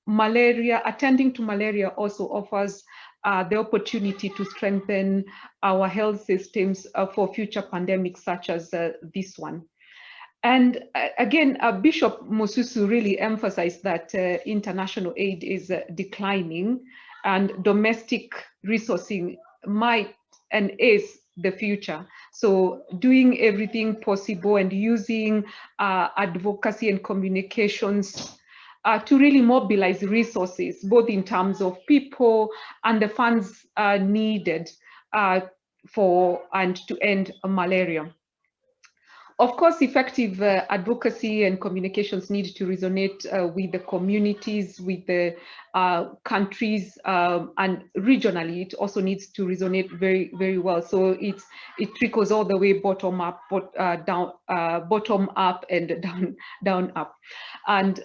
attending to malaria also offers the opportunity to strengthen our health systems for future pandemics such as this one. And again, Bishop Mususu really emphasized that international aid is declining, and domestic resourcing might and is the future. So doing everything possible and using advocacy and communications to really mobilize resources, both in terms of people and the funds needed for and to end malaria. Of course, effective advocacy and communications need to resonate with the communities, with the countries, and regionally. It also needs to resonate very, very well. So it trickles all the way bottom up, bottom up, and down up, and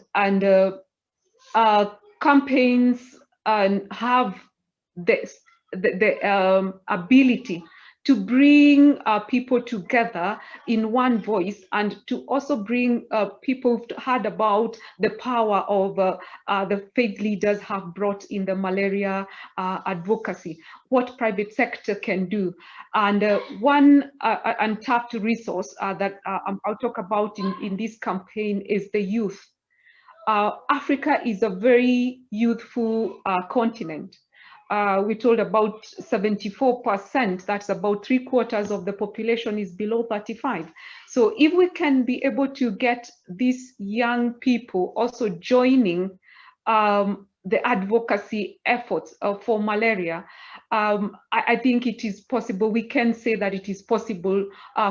campaigns have the ability to bring people together in one voice, and to also bring people who've heard about the power of the faith leaders have brought in the malaria advocacy, what private sector can do. And one untapped resource that I'll talk about in this campaign is the youth. Africa is a very youthful continent. We're told about 74%, that's about 3/4 of the population is below 35. So if we can be able to get these young people also joining the advocacy efforts for malaria, I think it is possible. We can say that it is possible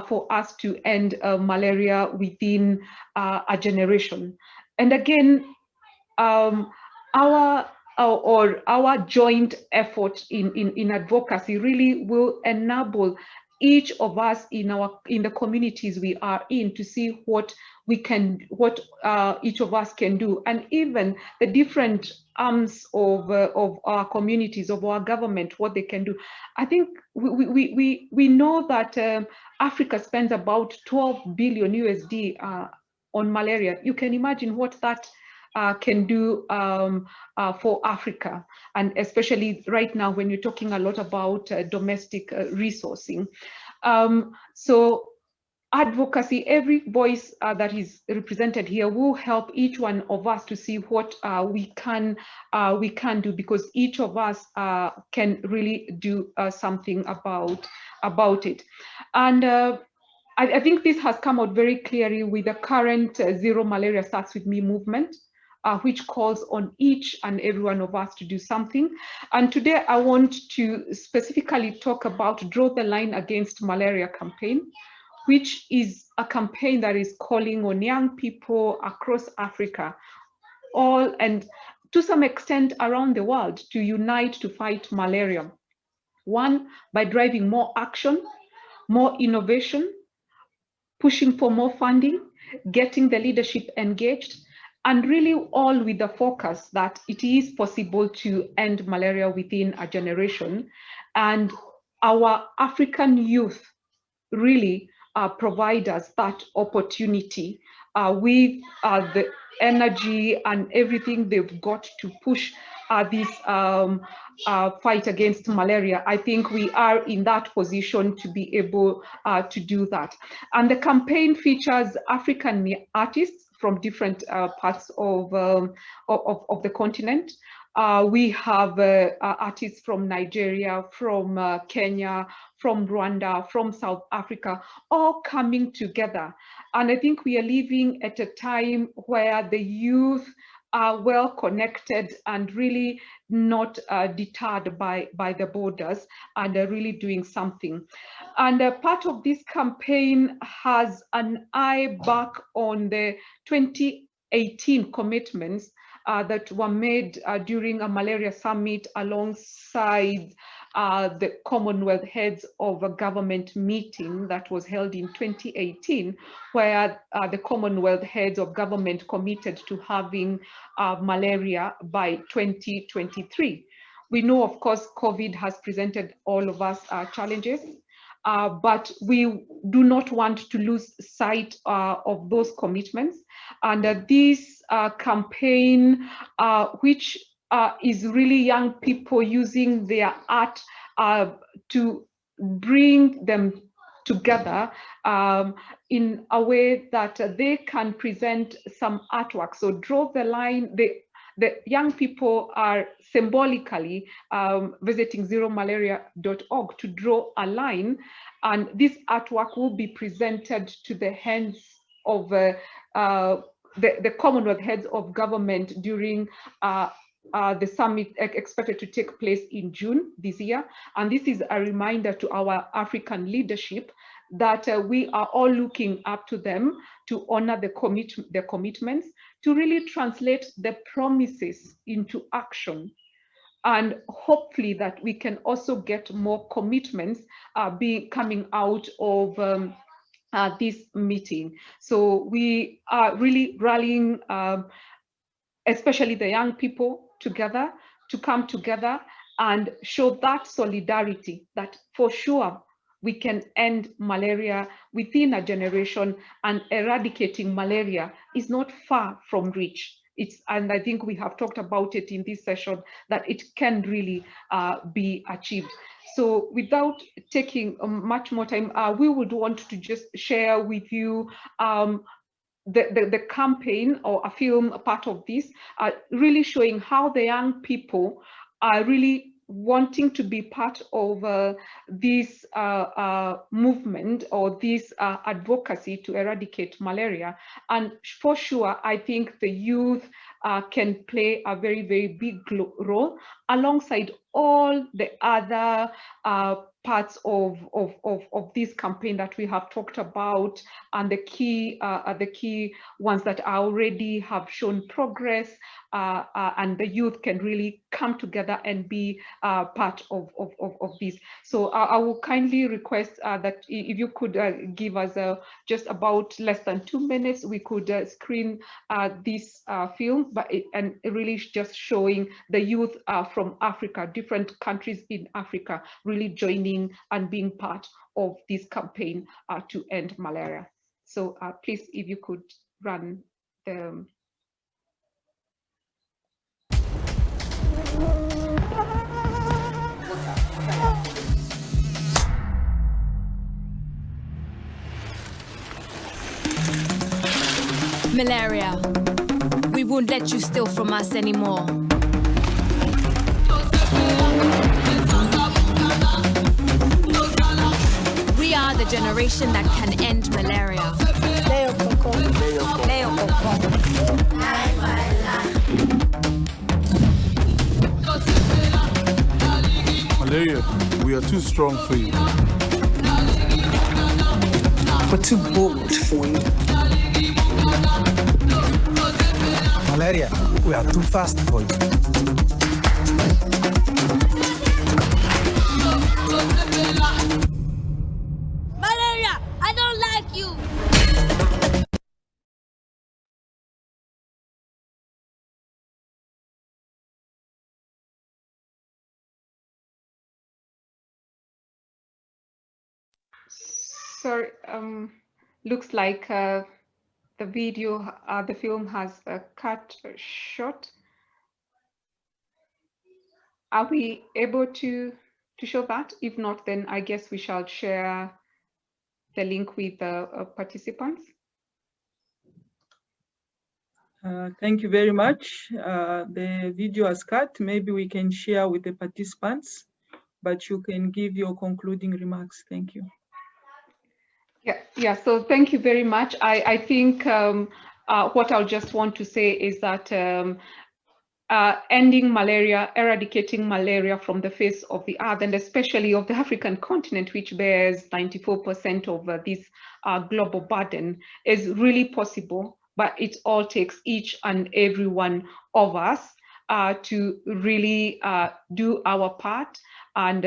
for us to end malaria within a generation. And again, our joint effort in advocacy really will enable each of us in the communities we are in to see what each of us can do, and even the different arms of our communities, of our government, what they can do. I think we know that Africa spends about 12 billion USD on malaria. You can imagine what that can do for Africa, and especially right now when you're talking a lot about domestic resourcing. So advocacy, every voice that is represented here will help each one of us to see what we can do, because each of us can really do something about it. And I think this has come out very clearly with the current Zero Malaria Starts With Me movement. which calls on each and every one of us to do something. And today I want to specifically talk about Draw the Line Against Malaria campaign, which is a campaign that is calling on young people across Africa, all and to some extent around the world, to unite to fight malaria. One, by driving more action, more innovation, pushing for more funding, getting the leadership engaged, and really all with the focus that it is possible to end malaria within a generation. And our African youth really provide us that opportunity with the energy and everything they've got to push this fight against malaria. I think we are in that position to be able to do that. And the campaign features African artists from different parts of the continent. We have artists from Nigeria, from Kenya, from Rwanda, from South Africa, all coming together. And I think we are living at a time where the youth are well connected and really not deterred by the borders, and are really doing something. And part of this campaign has an eye back on the 2018 commitments that were made during a malaria summit alongside the Commonwealth Heads of a Government meeting that was held in 2018, where the Commonwealth Heads of Government committed to having malaria by 2023. We know, of course, COVID has presented all of us challenges, but we do not want to lose sight of those commitments. And this campaign, which is really young people using their art to bring them together in a way that they can present some artwork. So Draw the Line, the young people are symbolically visiting zeromalaria.org to draw a line, and this artwork will be presented to the hands of the Commonwealth Heads of Government during the summit expected to take place in June this year. And this is a reminder to our African leadership that we are all looking up to them to honor the commitments, to really translate the promises into action. And hopefully that we can also get more commitments coming out of this meeting. So we are really rallying, especially the young people, together to come together and show that solidarity, that for sure we can end malaria within a generation, and eradicating malaria is not far from reach. And I think we have talked about it in this session, that it can really be achieved. So without taking much more time, we would want to just share with you the campaign, or a film, a part of this, really showing how the young people are really wanting to be part of this movement, or this advocacy to eradicate malaria. And for sure, I think the youth can play a very, very big role alongside all the other parts of this campaign that we have talked about, and the key ones that already have shown progress, and the youth can really come together and be part of this. So I will kindly request that if you could give us just about less than 2 minutes, we could screen this film, and really just showing the youth from Africa, different countries in Africa, really joining and being part of this campaign to end malaria. So please, if you could run the... Malaria, we won't let you steal from us anymore. We are the generation that can end malaria. are too strong for you. We're too bold for you. Malaria, we are too fast for you. Malaria, I don't like you. Sorry, looks like the video, the film has a cut short. Are we able to show that? If not, then I guess we shall share the link with the participants. Thank you very much. The video has cut. Maybe we can share with the participants, but you can give your concluding remarks. Thank you. Yeah. So thank you very much. I think what I'll just want to say is that ending malaria, eradicating malaria from the face of the earth, and especially of the African continent, which bears 94% of this global burden, is really possible. But it all takes each and every one of us to really do our part and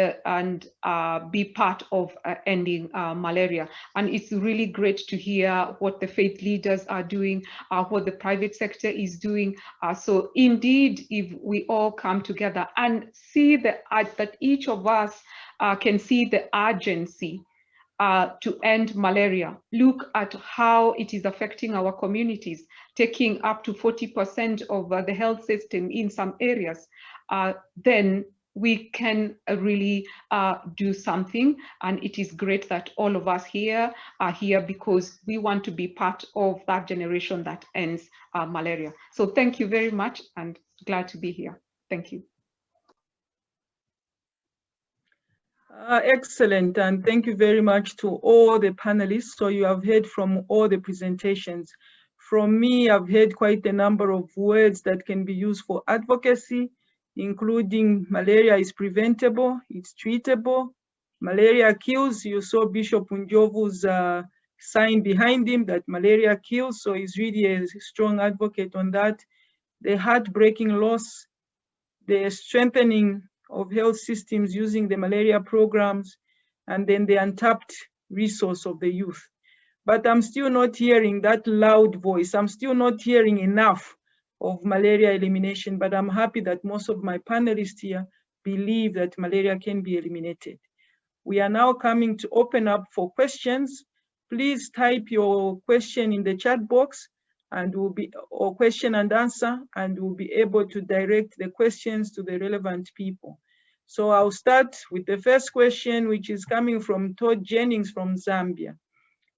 be part of ending malaria. And it's really great to hear what the faith leaders are doing, what the private sector is doing. So indeed, if we all come together and see that each of us can see the urgency to end malaria, look at how it is affecting our communities, taking up to 40% of the health system in some areas, then we can really do something. And it is great that all of us here are here because we want to be part of that generation that ends malaria. So thank you very much and glad to be here. Thank you. Excellent, and thank you very much to all the panelists. So you have heard from all the presentations. From me, I've heard quite a number of words that can be used for advocacy, including malaria is preventable, it's treatable, malaria kills. You saw Bishop Njovu's sign behind him that malaria kills, so he's really a strong advocate on that. The heartbreaking loss, the strengthening of health systems using the malaria programs, and then the untapped resource of the youth. But I'm still not hearing that loud voice. I'm still not hearing enough of malaria elimination, but I'm happy that most of my panelists here believe that malaria can be eliminated. We are now coming to open up for questions. Please type your question in the chat box and or question and answer, and we'll be able to direct the questions to the relevant people. So I'll start with the first question, which is coming from Todd Jennings from Zambia.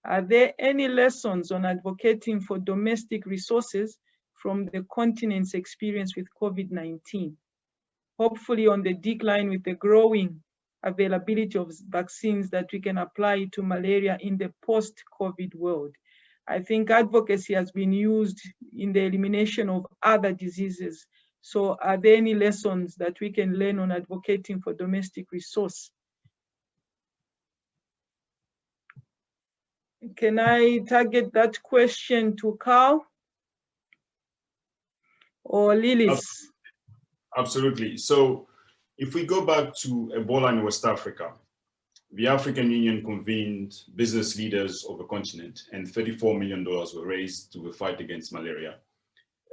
Are there any lessons on advocating for domestic resources from the continent's experience with COVID-19? Hopefully on the decline with the growing availability of vaccines that we can apply to malaria in the post-COVID world. I think advocacy has been used in the elimination of other diseases. So are there any lessons that we can learn on advocating for domestic resource? Can I target that question to Carl or Lilis? Absolutely. So if we go back to Ebola in West Africa, the African Union convened business leaders of the continent, and $34 million were raised to the fight against malaria,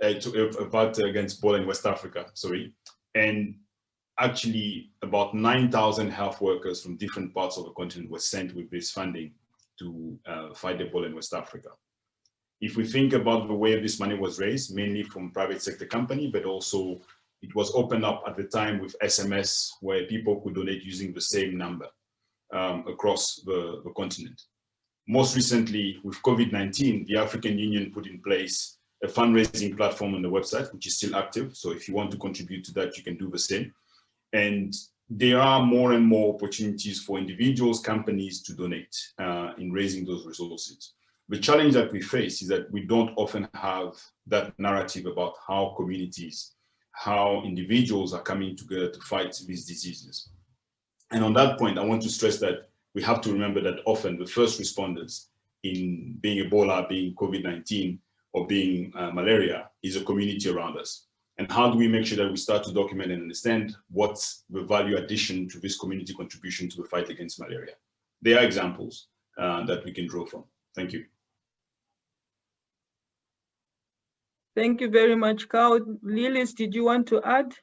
to a fight against Ebola in West Africa, sorry. And actually about 9,000 health workers from different parts of the continent were sent with this funding to fight Ebola in West Africa. If we think about the way this money was raised, mainly from private sector company, but also it was opened up at the time with SMS where people could donate using the same number across the continent. Most recently with COVID-19, the African Union put in place a fundraising platform on the website, which is still active. So if you want to contribute to that, you can do the same. And there are more and more opportunities for individuals, companies to donate in raising those resources. The challenge that we face is that we don't often have that narrative about how communities, how individuals are coming together to fight these diseases. And on that point, I want to stress that we have to remember that often the first responders in being Ebola, being COVID-19, or being malaria is a community around us. And how do we make sure that we start to document and understand what's the value addition to this community contribution to the fight against malaria? There are examples that we can draw from. Thank you. Thank you very much, Carl. Lilis, did you want to add?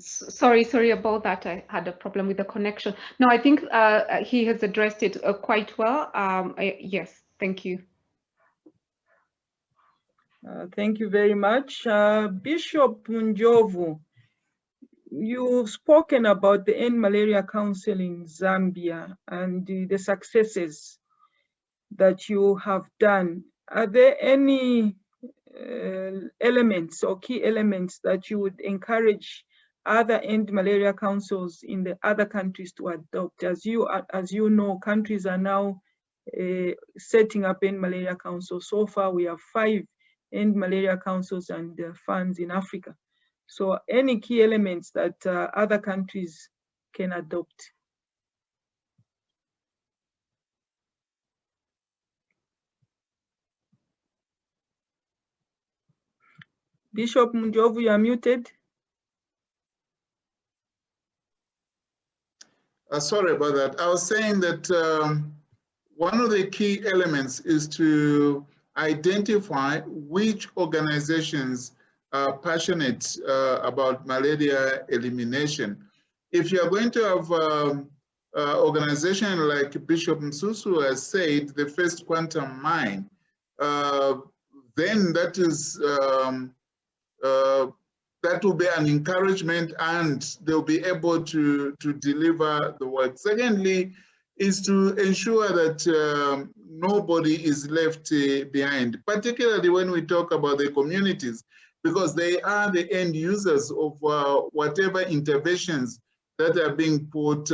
Sorry about that. I had a problem with the connection. No, I think he has addressed it quite well. Yes, thank you. Thank you very much. Bishop Munjovu, you've spoken about the End Malaria Council in Zambia and the successes that you have done. Are there any elements or key elements that you would encourage other End Malaria Councils in the other countries to adopt? As you know, countries are now setting up End Malaria Councils. So far, we have 5 End Malaria Councils and funds in Africa. So any key elements that other countries can adopt? Bishop Munjovu, you are muted. Sorry about that. I was saying that one of the key elements is to identify which organizations are passionate about malaria elimination. If you are going to have an organization like Bishop Msusu has said, the first quantum mine, then that is that will be an encouragement and they'll be able to deliver the work. Secondly, is to ensure that nobody is left behind, particularly when we talk about the communities, because they are the end users of whatever interventions that are being put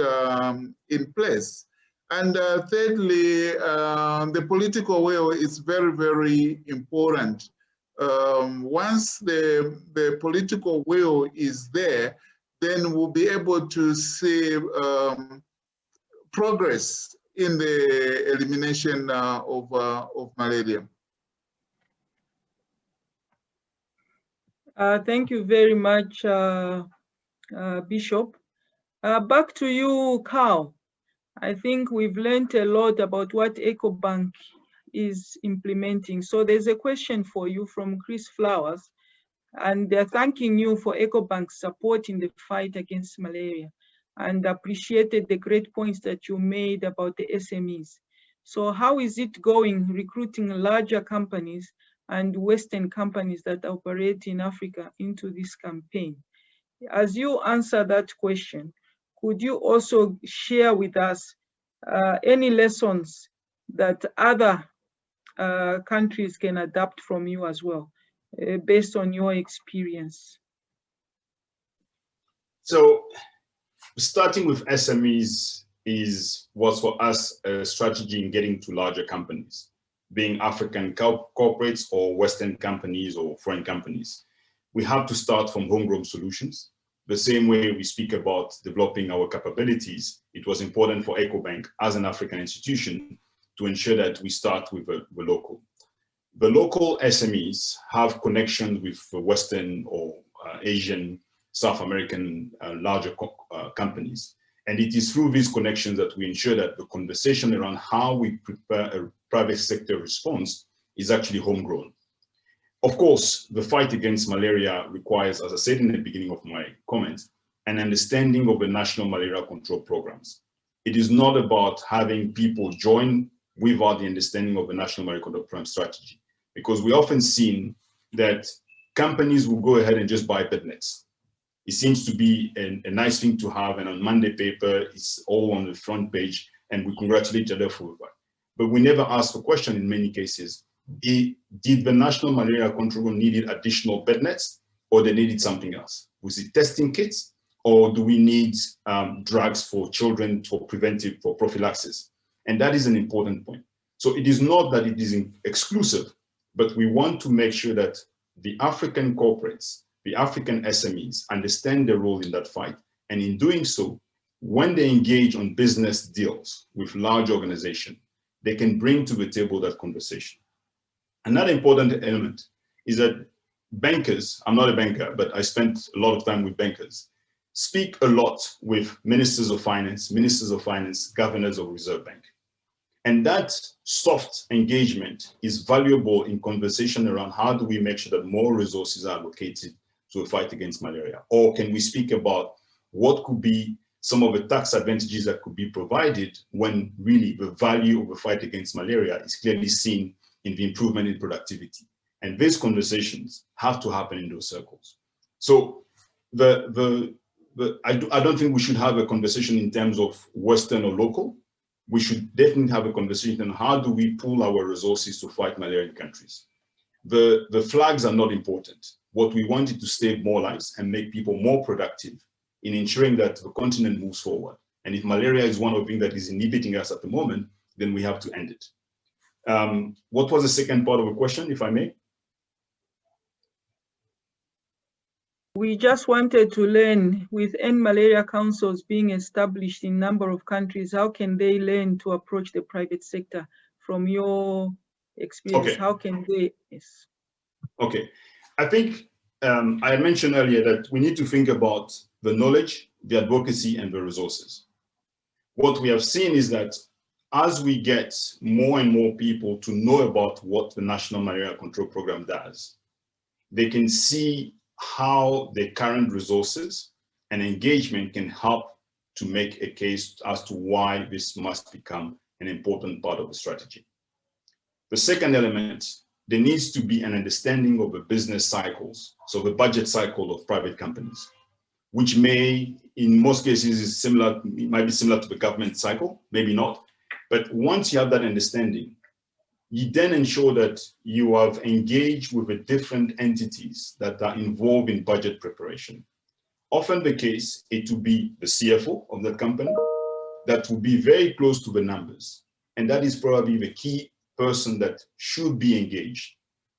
in place. And thirdly, the political will is very, very important. Once the political will is there, then we'll be able to see progress in the elimination of malaria. Thank you very much, Bishop. Back to you, Carl. I think we've learned a lot about what EcoBank is implementing. So there's a question for you from Chris Flowers, and they're thanking you for EcoBank's support in the fight against malaria and appreciated the great points that you made about the SMEs. So how is it going recruiting larger companies and Western companies that operate in Africa into this campaign? As you answer that question, could you also share with us any lessons that other countries can adapt from you as well, based on your experience? So starting with SMEs was for us a strategy in getting to larger companies, being African corporates or Western companies or foreign companies. We have to start from homegrown solutions. The same way we speak about developing our capabilities, it was important for EcoBank as an African institution to ensure that we start with the local. The local SMEs have connections with the Western or Asian, South American larger companies. And it is through these connections that we ensure that the conversation around how we prepare a private sector response is actually homegrown. Of course, the fight against malaria requires, as I said in the beginning of my comments, an understanding of the national malaria control programs. It is not about having people join without the understanding of the national malaria control program strategy, because we often seen that companies will go ahead and just buy bed nets. It seems to be a nice thing to have, and on Monday paper, it's all on the front page, and we congratulate each other for that. But we never ask the question in many cases, did the national malaria control needed additional bed nets, or they needed something else? Was it testing kits, or do we need drugs for children for preventive, for prophylaxis? And that is an important point. So it is not that it is exclusive, but we want to make sure that the African corporates, the African SMEs understand their role in that fight. And in doing so, when they engage on business deals with large organizations, they can bring to the table that conversation. Another important element is that bankers, I'm not a banker, but I spent a lot of time with bankers, speak a lot with ministers of finance, governors of Reserve Bank. And that soft engagement is valuable in conversation around how do we make sure that more resources are allocated to a fight against malaria? Or can we speak about what could be some of the tax advantages that could be provided when really the value of the fight against malaria is clearly seen in the improvement in productivity? And these conversations have to happen in those circles. So I don't think we should have a conversation in terms of Western or local. We should definitely have a conversation on how do we pool our resources to fight malaria in countries. The flags are not important. What we want is to save more lives and make people more productive in ensuring that the continent moves forward. And if malaria is one of the things that is inhibiting us at the moment, then we have to end it. What was the second part of the question, if I may? We just wanted to learn, with end malaria councils being established in a number of countries, how can they learn to approach the private sector from your experience? Okay. How can they? Yes. Okay, I think I mentioned earlier that we need to think about the knowledge, the advocacy, and the resources. What we have seen is that as we get more and more people to know about what the National Malaria Control Program does, they can see how the current resources and engagement can help to make a case as to why this must become an important part of the strategy. The second element, there needs to be an understanding of the business cycles, so the budget cycle of private companies, which may, in most cases, is similar, it might be similar to the government cycle, maybe not. But once you have that understanding, you then ensure that you have engaged with the different entities that are involved in budget preparation. Often the case, it will be the CFO of the company that will be very close to the numbers. And that is probably the key person that should be engaged.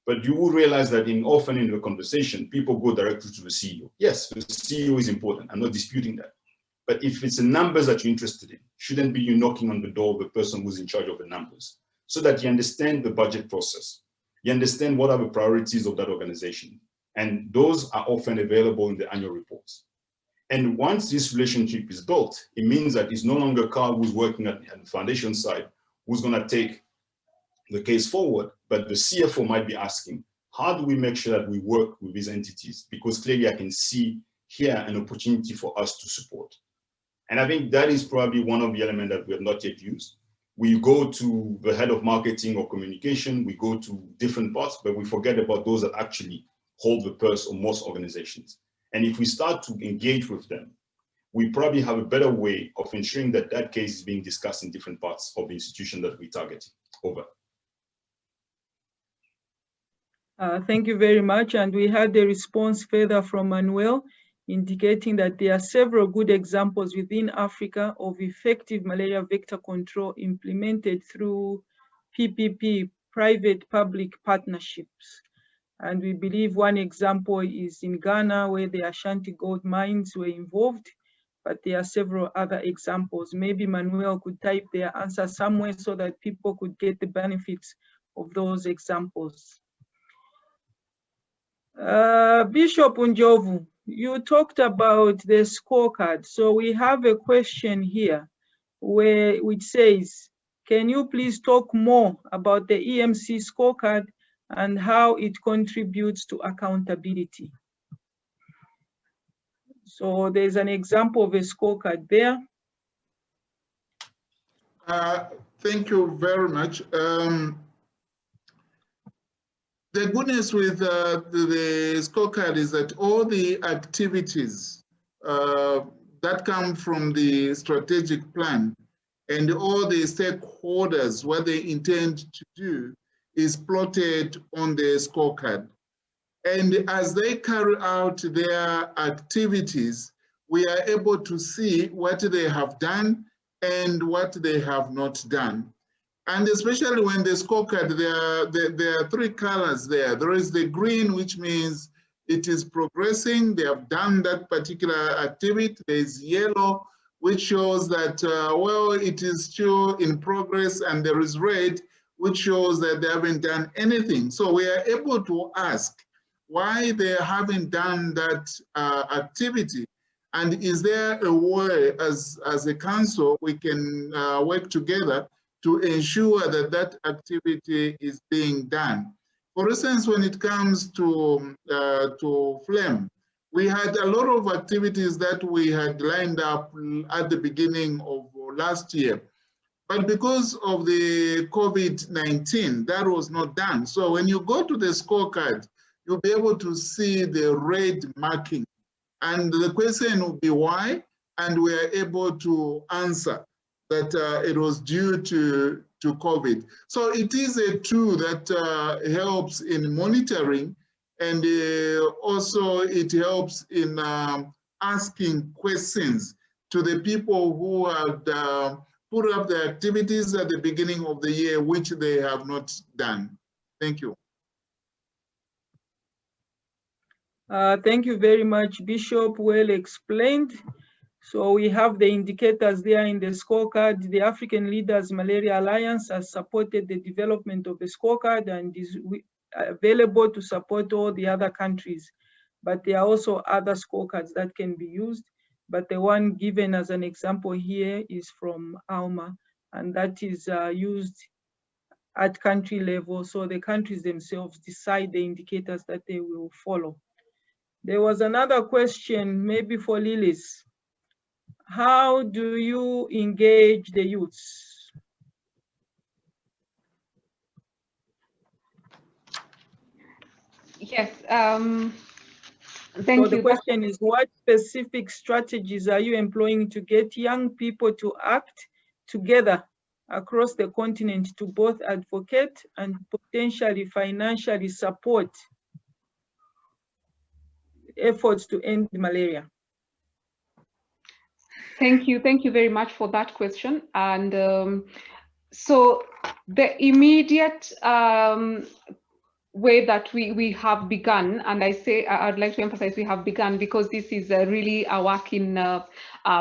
But you will realize that often in the conversation, people go directly to the CEO. Yes, the CEO is important. I'm not disputing that. But if it's the numbers that you're interested in, shouldn't be you knocking on the door of the person who's in charge of the numbers, so that you understand the budget process. You understand what are the priorities of that organization. And those are often available in the annual reports. And once this relationship is built, it means that it's no longer Carl who's working at the foundation side who's going to take the case forward, but the CFO might be asking, how do we make sure that we work with these entities? Because clearly I can see here an opportunity for us to support. And I think that is probably one of the elements that we have not yet used. We go to the head of marketing or communication, we go to different parts, but we forget about those that actually hold the purse of most organizations. And if we start to engage with them, we probably have a better way of ensuring that that case is being discussed in different parts of the institution that we target. Over. Thank you very much. And we had a response further from Manuel, indicating that there are several good examples within Africa of effective malaria vector control implemented through PPP, private-public partnerships. And we believe one example is in Ghana, where the Ashanti gold mines were involved, but there are several other examples. Maybe Manuel could type their answer somewhere so that people could get the benefits of those examples. Bishop Njovu, you talked about the scorecard. So we have a question here which says, can you please talk more about the EMC scorecard and how it contributes to accountability? So there's an example of a scorecard there. Thank you very much. The goodness with the scorecard is that all the activities that come from the strategic plan and all the stakeholders, what they intend to do, is plotted on the scorecard. And as they carry out their activities, we are able to see what they have done and what they have not done. And especially when the scorecard, there are three colors there. There is the green, which means it is progressing. They have done that particular activity. There is yellow, which shows that, well, it is still in progress. And there is red, which shows that they haven't done anything. So we are able to ask why they haven't done that activity. And is there a way as a council we can work together to ensure that that activity is being done? For instance, when it comes to FLAME, we had a lot of activities that we had lined up at the beginning of last year. But because of the COVID-19, that was not done. So when you go to the scorecard, you'll be able to see the red marking. And the question will be why? And we are able to answer that it was due to COVID. So it is a tool that helps in monitoring, and also it helps in asking questions to the people who have put up the activities at the beginning of the year, which they have not done. Thank you. Thank you very much, Bishop. Well explained. So we have the indicators there in the scorecard. The African Leaders Malaria Alliance has supported the development of the scorecard and is available to support all the other countries. But there are also other scorecards that can be used. But the one given as an example here is from ALMA, and that is used at country level. So the countries themselves decide the indicators that they will follow. There was another question, maybe for Lilis. How do you engage the youths? Yes, thank so you. The question is, what specific strategies are you employing to get young people to act together across the continent to both advocate and potentially financially support efforts to end malaria? Thank you very much for that question. And so the immediate way that we have begun, and I'd like to emphasize we have begun because this is really a work in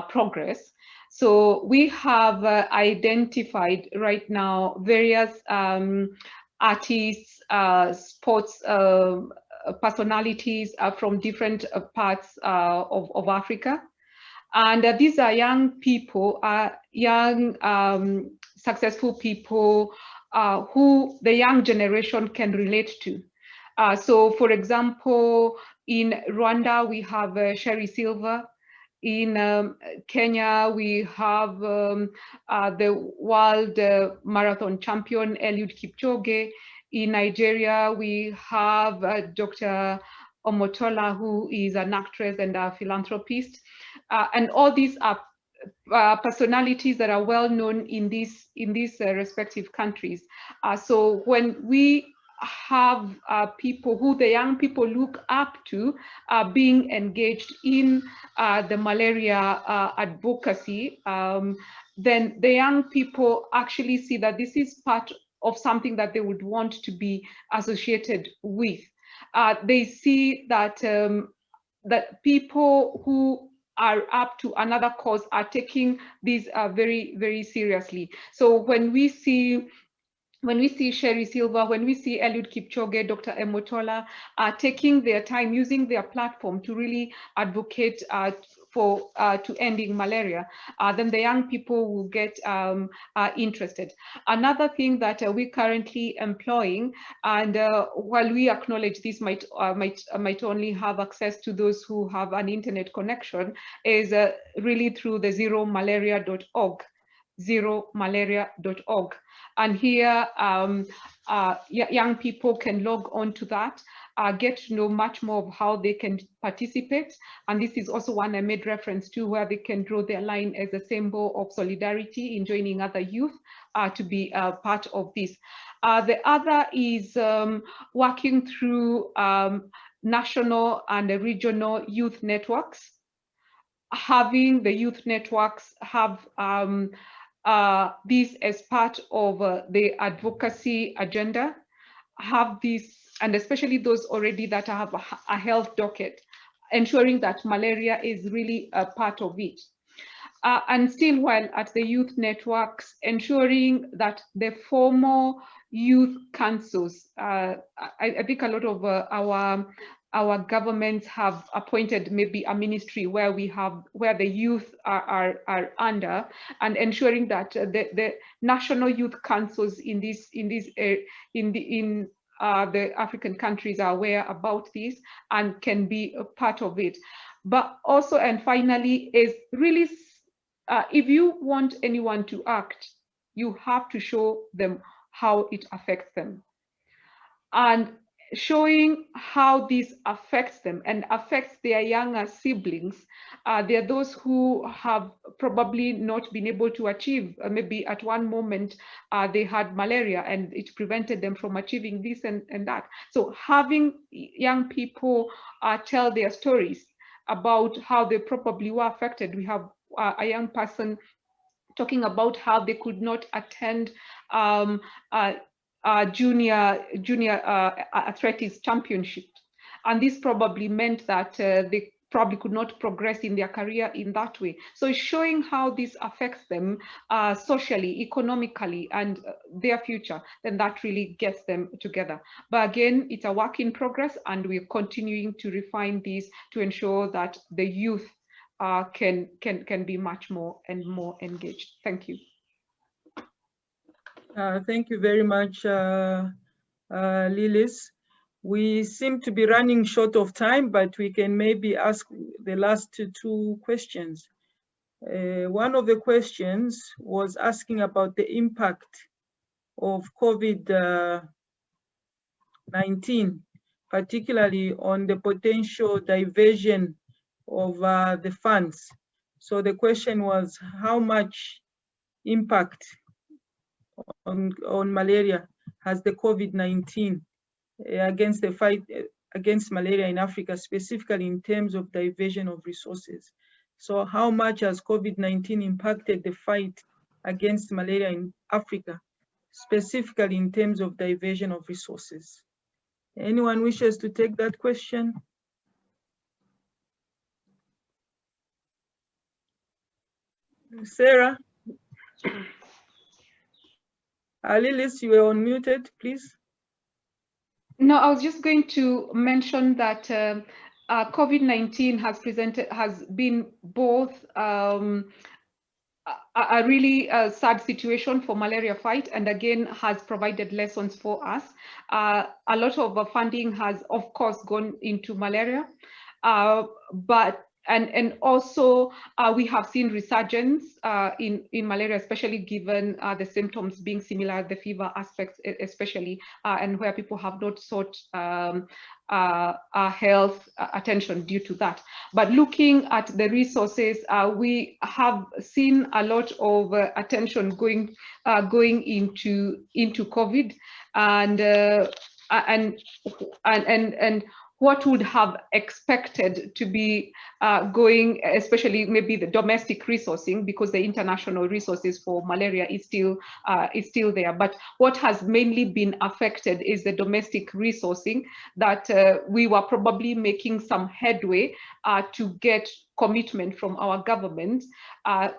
progress. So we have identified right now various artists, sports personalities from different parts of Africa. And these are young people, successful people who the young generation can relate to. So for example, in Rwanda, we have Sherry Silver. In Kenya, we have the world marathon champion, Eliud Kipchoge. In Nigeria, we have Dr. Omotola, who is an actress and a philanthropist. And all these are personalities that are well known in these respective countries. So when we have people who the young people look up to being engaged in the malaria advocacy, then the young people actually see that this is part of something that they would want to be associated with. They see that that people who are up to another cause are taking these very, very seriously. So when we see Sherry Silver, when we see Eliud Kipchoge, Dr. Emotola taking their time, using their platform to really advocate to ending malaria, then the young people will get interested. Another thing that we're currently employing, and while we acknowledge this might only have access to those who have an internet connection, is really through the zeromalaria.org. zeromalaria.org. And here, young people can log on to that, get to know much more of how they can participate. And this is also one I made reference to, where they can draw their line as a symbol of solidarity in joining other youth to be part of this. The other is working through national and regional youth networks. Having the youth networks have this as part of the advocacy agenda, have this, and especially those already that have a health docket, ensuring that malaria is really a part of it. And still, while at the youth networks, ensuring that the formal youth councils, I think a lot of our governments have appointed maybe a ministry where the youth are under, and ensuring that the national youth councils in the African countries are aware about this and can be a part of it. But also, and finally, is really, if you want anyone to act, you have to show them how it affects them. And showing how this affects them and affects their younger siblings. There are those who have probably not been able to achieve, maybe at one moment they had malaria and it prevented them from achieving this and that. So having young people tell their stories about how they probably were affected. We have a young person talking about how they could not attend junior athletics championship, and this probably meant that they probably could not progress in their career in that way. So showing how this affects them socially, economically, and their future, then that really gets them together. But again, it's a work in progress, and we're continuing to refine this to ensure that the youth can be much more and more engaged. Thank you. Thank you very much, Lilis. We seem to be running short of time, but we can maybe ask the last two questions. One of the questions was asking about the impact of COVID-19, particularly on the potential diversion of the funds. So the question was, how much impact on malaria has the COVID-19 against the fight against malaria in Africa, specifically in terms of diversion of resources? So how much has COVID-19 impacted the fight against malaria in Africa, specifically in terms of diversion of resources? Anyone wishes to take that question? Sarah? Lilis, you were unmuted, please. No, I was just going to mention that COVID-19 has been both a really sad situation for malaria fight, and again has provided lessons for us. A lot of funding has, of course, gone into malaria, but also we have seen resurgence in malaria, especially given the symptoms being similar, the fever aspects especially, and where people have not sought health attention due to that. But looking at the resources, we have seen a lot of attention going into COVID, and what would have expected to be going, especially maybe the domestic resourcing, because the international resources for malaria is still there. But what has mainly been affected is the domestic resourcing, that we were probably making some headway to get commitment from our government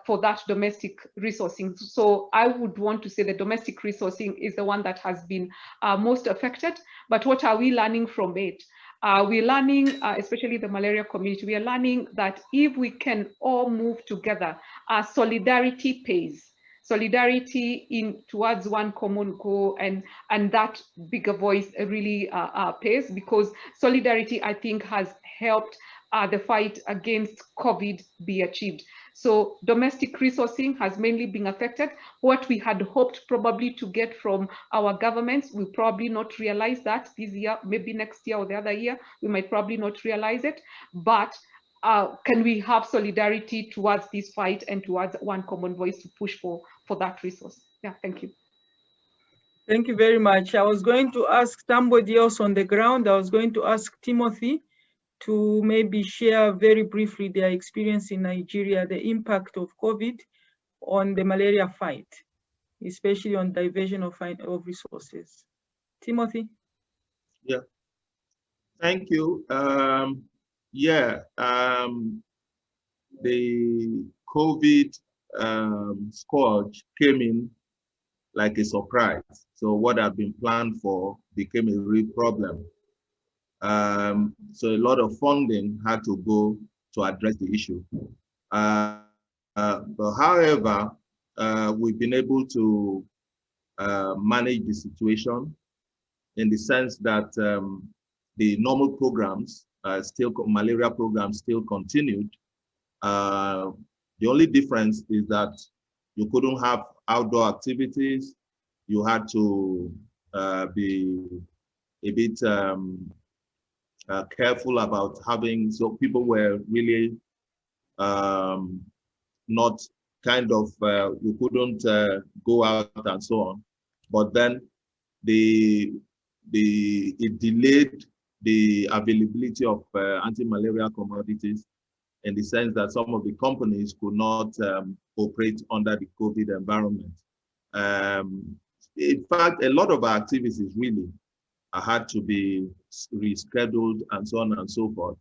for that domestic resourcing. So I would want to say the domestic resourcing is the one that has been most affected. But what are we learning from it? We're learning, especially the malaria community, we are learning that if we can all move together, solidarity pays. Solidarity towards one common goal, and that bigger voice really pays, because solidarity, I think, has helped the fight against COVID be achieved. So domestic resourcing has mainly been affected. What we had hoped probably to get from our governments, we probably not realize that this year, maybe next year or the other year, we might probably not realize it. But can we have solidarity towards this fight and towards one common voice to push for that resource? Yeah, thank you. Thank you very much. I was going to ask somebody else on the ground. I was going to ask Timothy to maybe share very briefly their experience in Nigeria, the impact of COVID on the malaria fight, especially on diversion of resources. Timothy? Yeah, thank you. The COVID scourge came in like a surprise. So what had been planned for became a real problem. So a lot of funding had to go to address the issue. But however, we've been able to manage the situation in the sense that the normal programs, malaria programs still continued. The only difference is that you couldn't have outdoor activities. You had to be a bit careful about having, so people were really not kind of, you couldn't go out and so on. But then it delayed the availability of anti-malaria commodities in the sense that some of the companies could not operate under the COVID environment. In fact, a lot of our activities really had to be rescheduled and so on and so forth.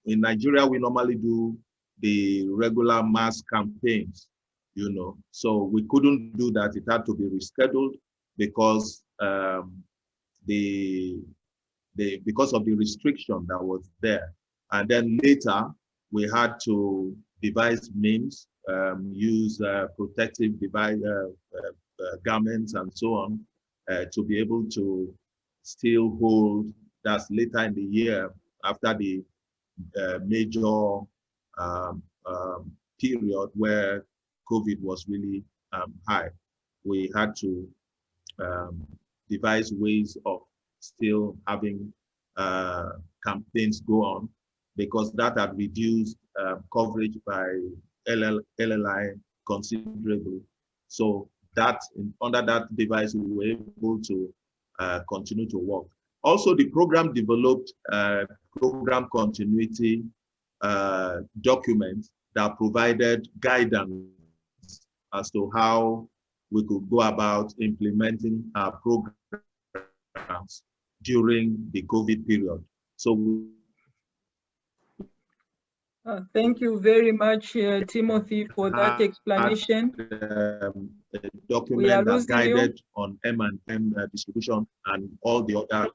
In Nigeria, we normally do the regular mass campaigns, so we couldn't do that. It had to be rescheduled because because of the restriction that was there. And then later, we had to devise means, use protective garments and so on, to be able to still hold. That's later in the year, after the major period where COVID was really high. We had to devise ways of still having campaigns go on, because that had reduced coverage by LLI considerably. So under that device, we were able to continue to work. Also, the program developed program continuity documents that provided guidance as to how we could go about implementing our programs during the COVID period. So thank you very much, Timothy, for that explanation. A document that guided on M&M distribution and all the other.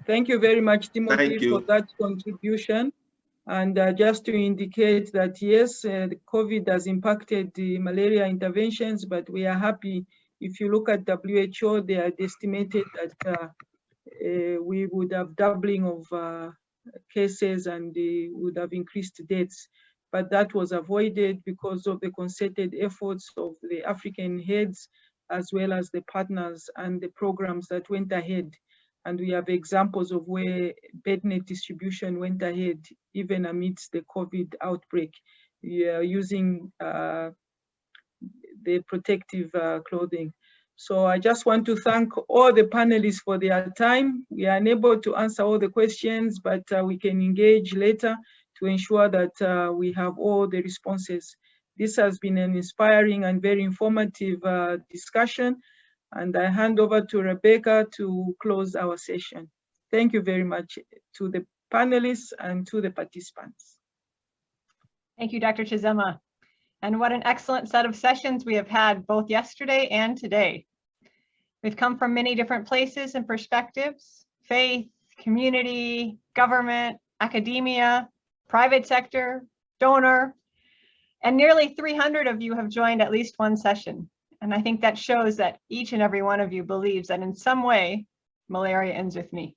Thank you very much, Timothy, for that contribution. And just to indicate that, yes, the COVID has impacted the malaria interventions, but we are happy. If you look at WHO, they had estimated that we would have doubling of cases and they would have increased deaths. But that was avoided because of the concerted efforts of the African heads, as well as the partners and the programs that went ahead. And we have examples of where bednet distribution went ahead, even amidst the COVID outbreak, using the protective clothing. So I just want to thank all the panelists for their time. We are unable to answer all the questions, but we can engage later to ensure that we have all the responses. This has been an inspiring and very informative discussion. And I hand over to Rebecca to close our session. Thank you very much to the panelists and to the participants. Thank you, Dr. Chizema. And what an excellent set of sessions we have had both yesterday and today. We've come from many different places and perspectives: faith, community, government, academia, private sector, donor, and nearly 300 of you have joined at least one session. And I think that shows that each and every one of you believes that in some way, malaria ends with me.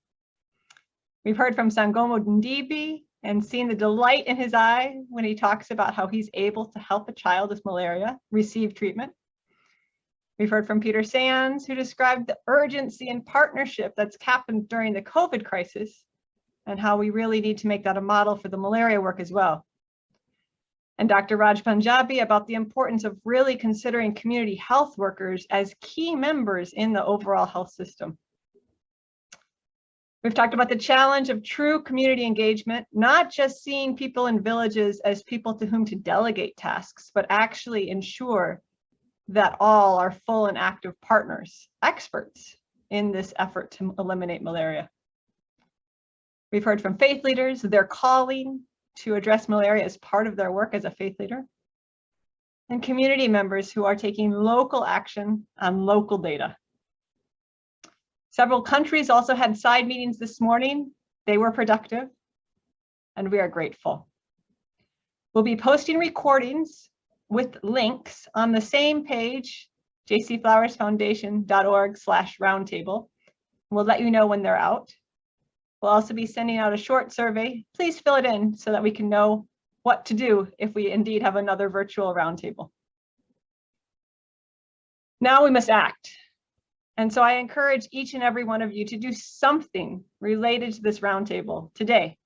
We've heard from Sangomo Ndibi and seen the delight in his eye when he talks about how he's able to help a child with malaria receive treatment. We've heard from Peter Sands, who described the urgency and partnership that's happened during the COVID crisis and how we really need to make that a model for the malaria work as well. And Dr. Raj Punjabi about the importance of really considering community health workers as key members in the overall health system. We've talked about the challenge of true community engagement, not just seeing people in villages as people to whom to delegate tasks, but actually ensure that all are full and active partners, experts in this effort to eliminate malaria. We've heard from faith leaders, their calling to address malaria as part of their work as a faith leader, and community members who are taking local action on local data. Several countries also had side meetings this morning. They were productive, and we are grateful. We'll be posting recordings with links on the same page, jcflowersfoundation.org/roundtable. We'll let you know when they're out. We'll also be sending out a short survey. Please fill it in so that we can know what to do if we indeed have another virtual roundtable. Now we must act. And so I encourage each and every one of you to do something related to this roundtable today.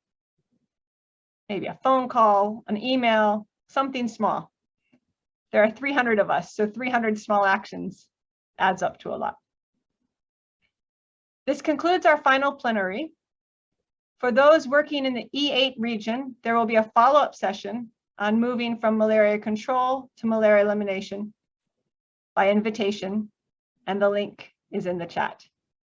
Maybe a phone call, an email, something small. There are 300 of us, so 300 small actions adds up to a lot. This concludes our final plenary. For those working in the E8 region, there will be a follow-up session on moving from malaria control to malaria elimination by invitation, and the link is in the chat.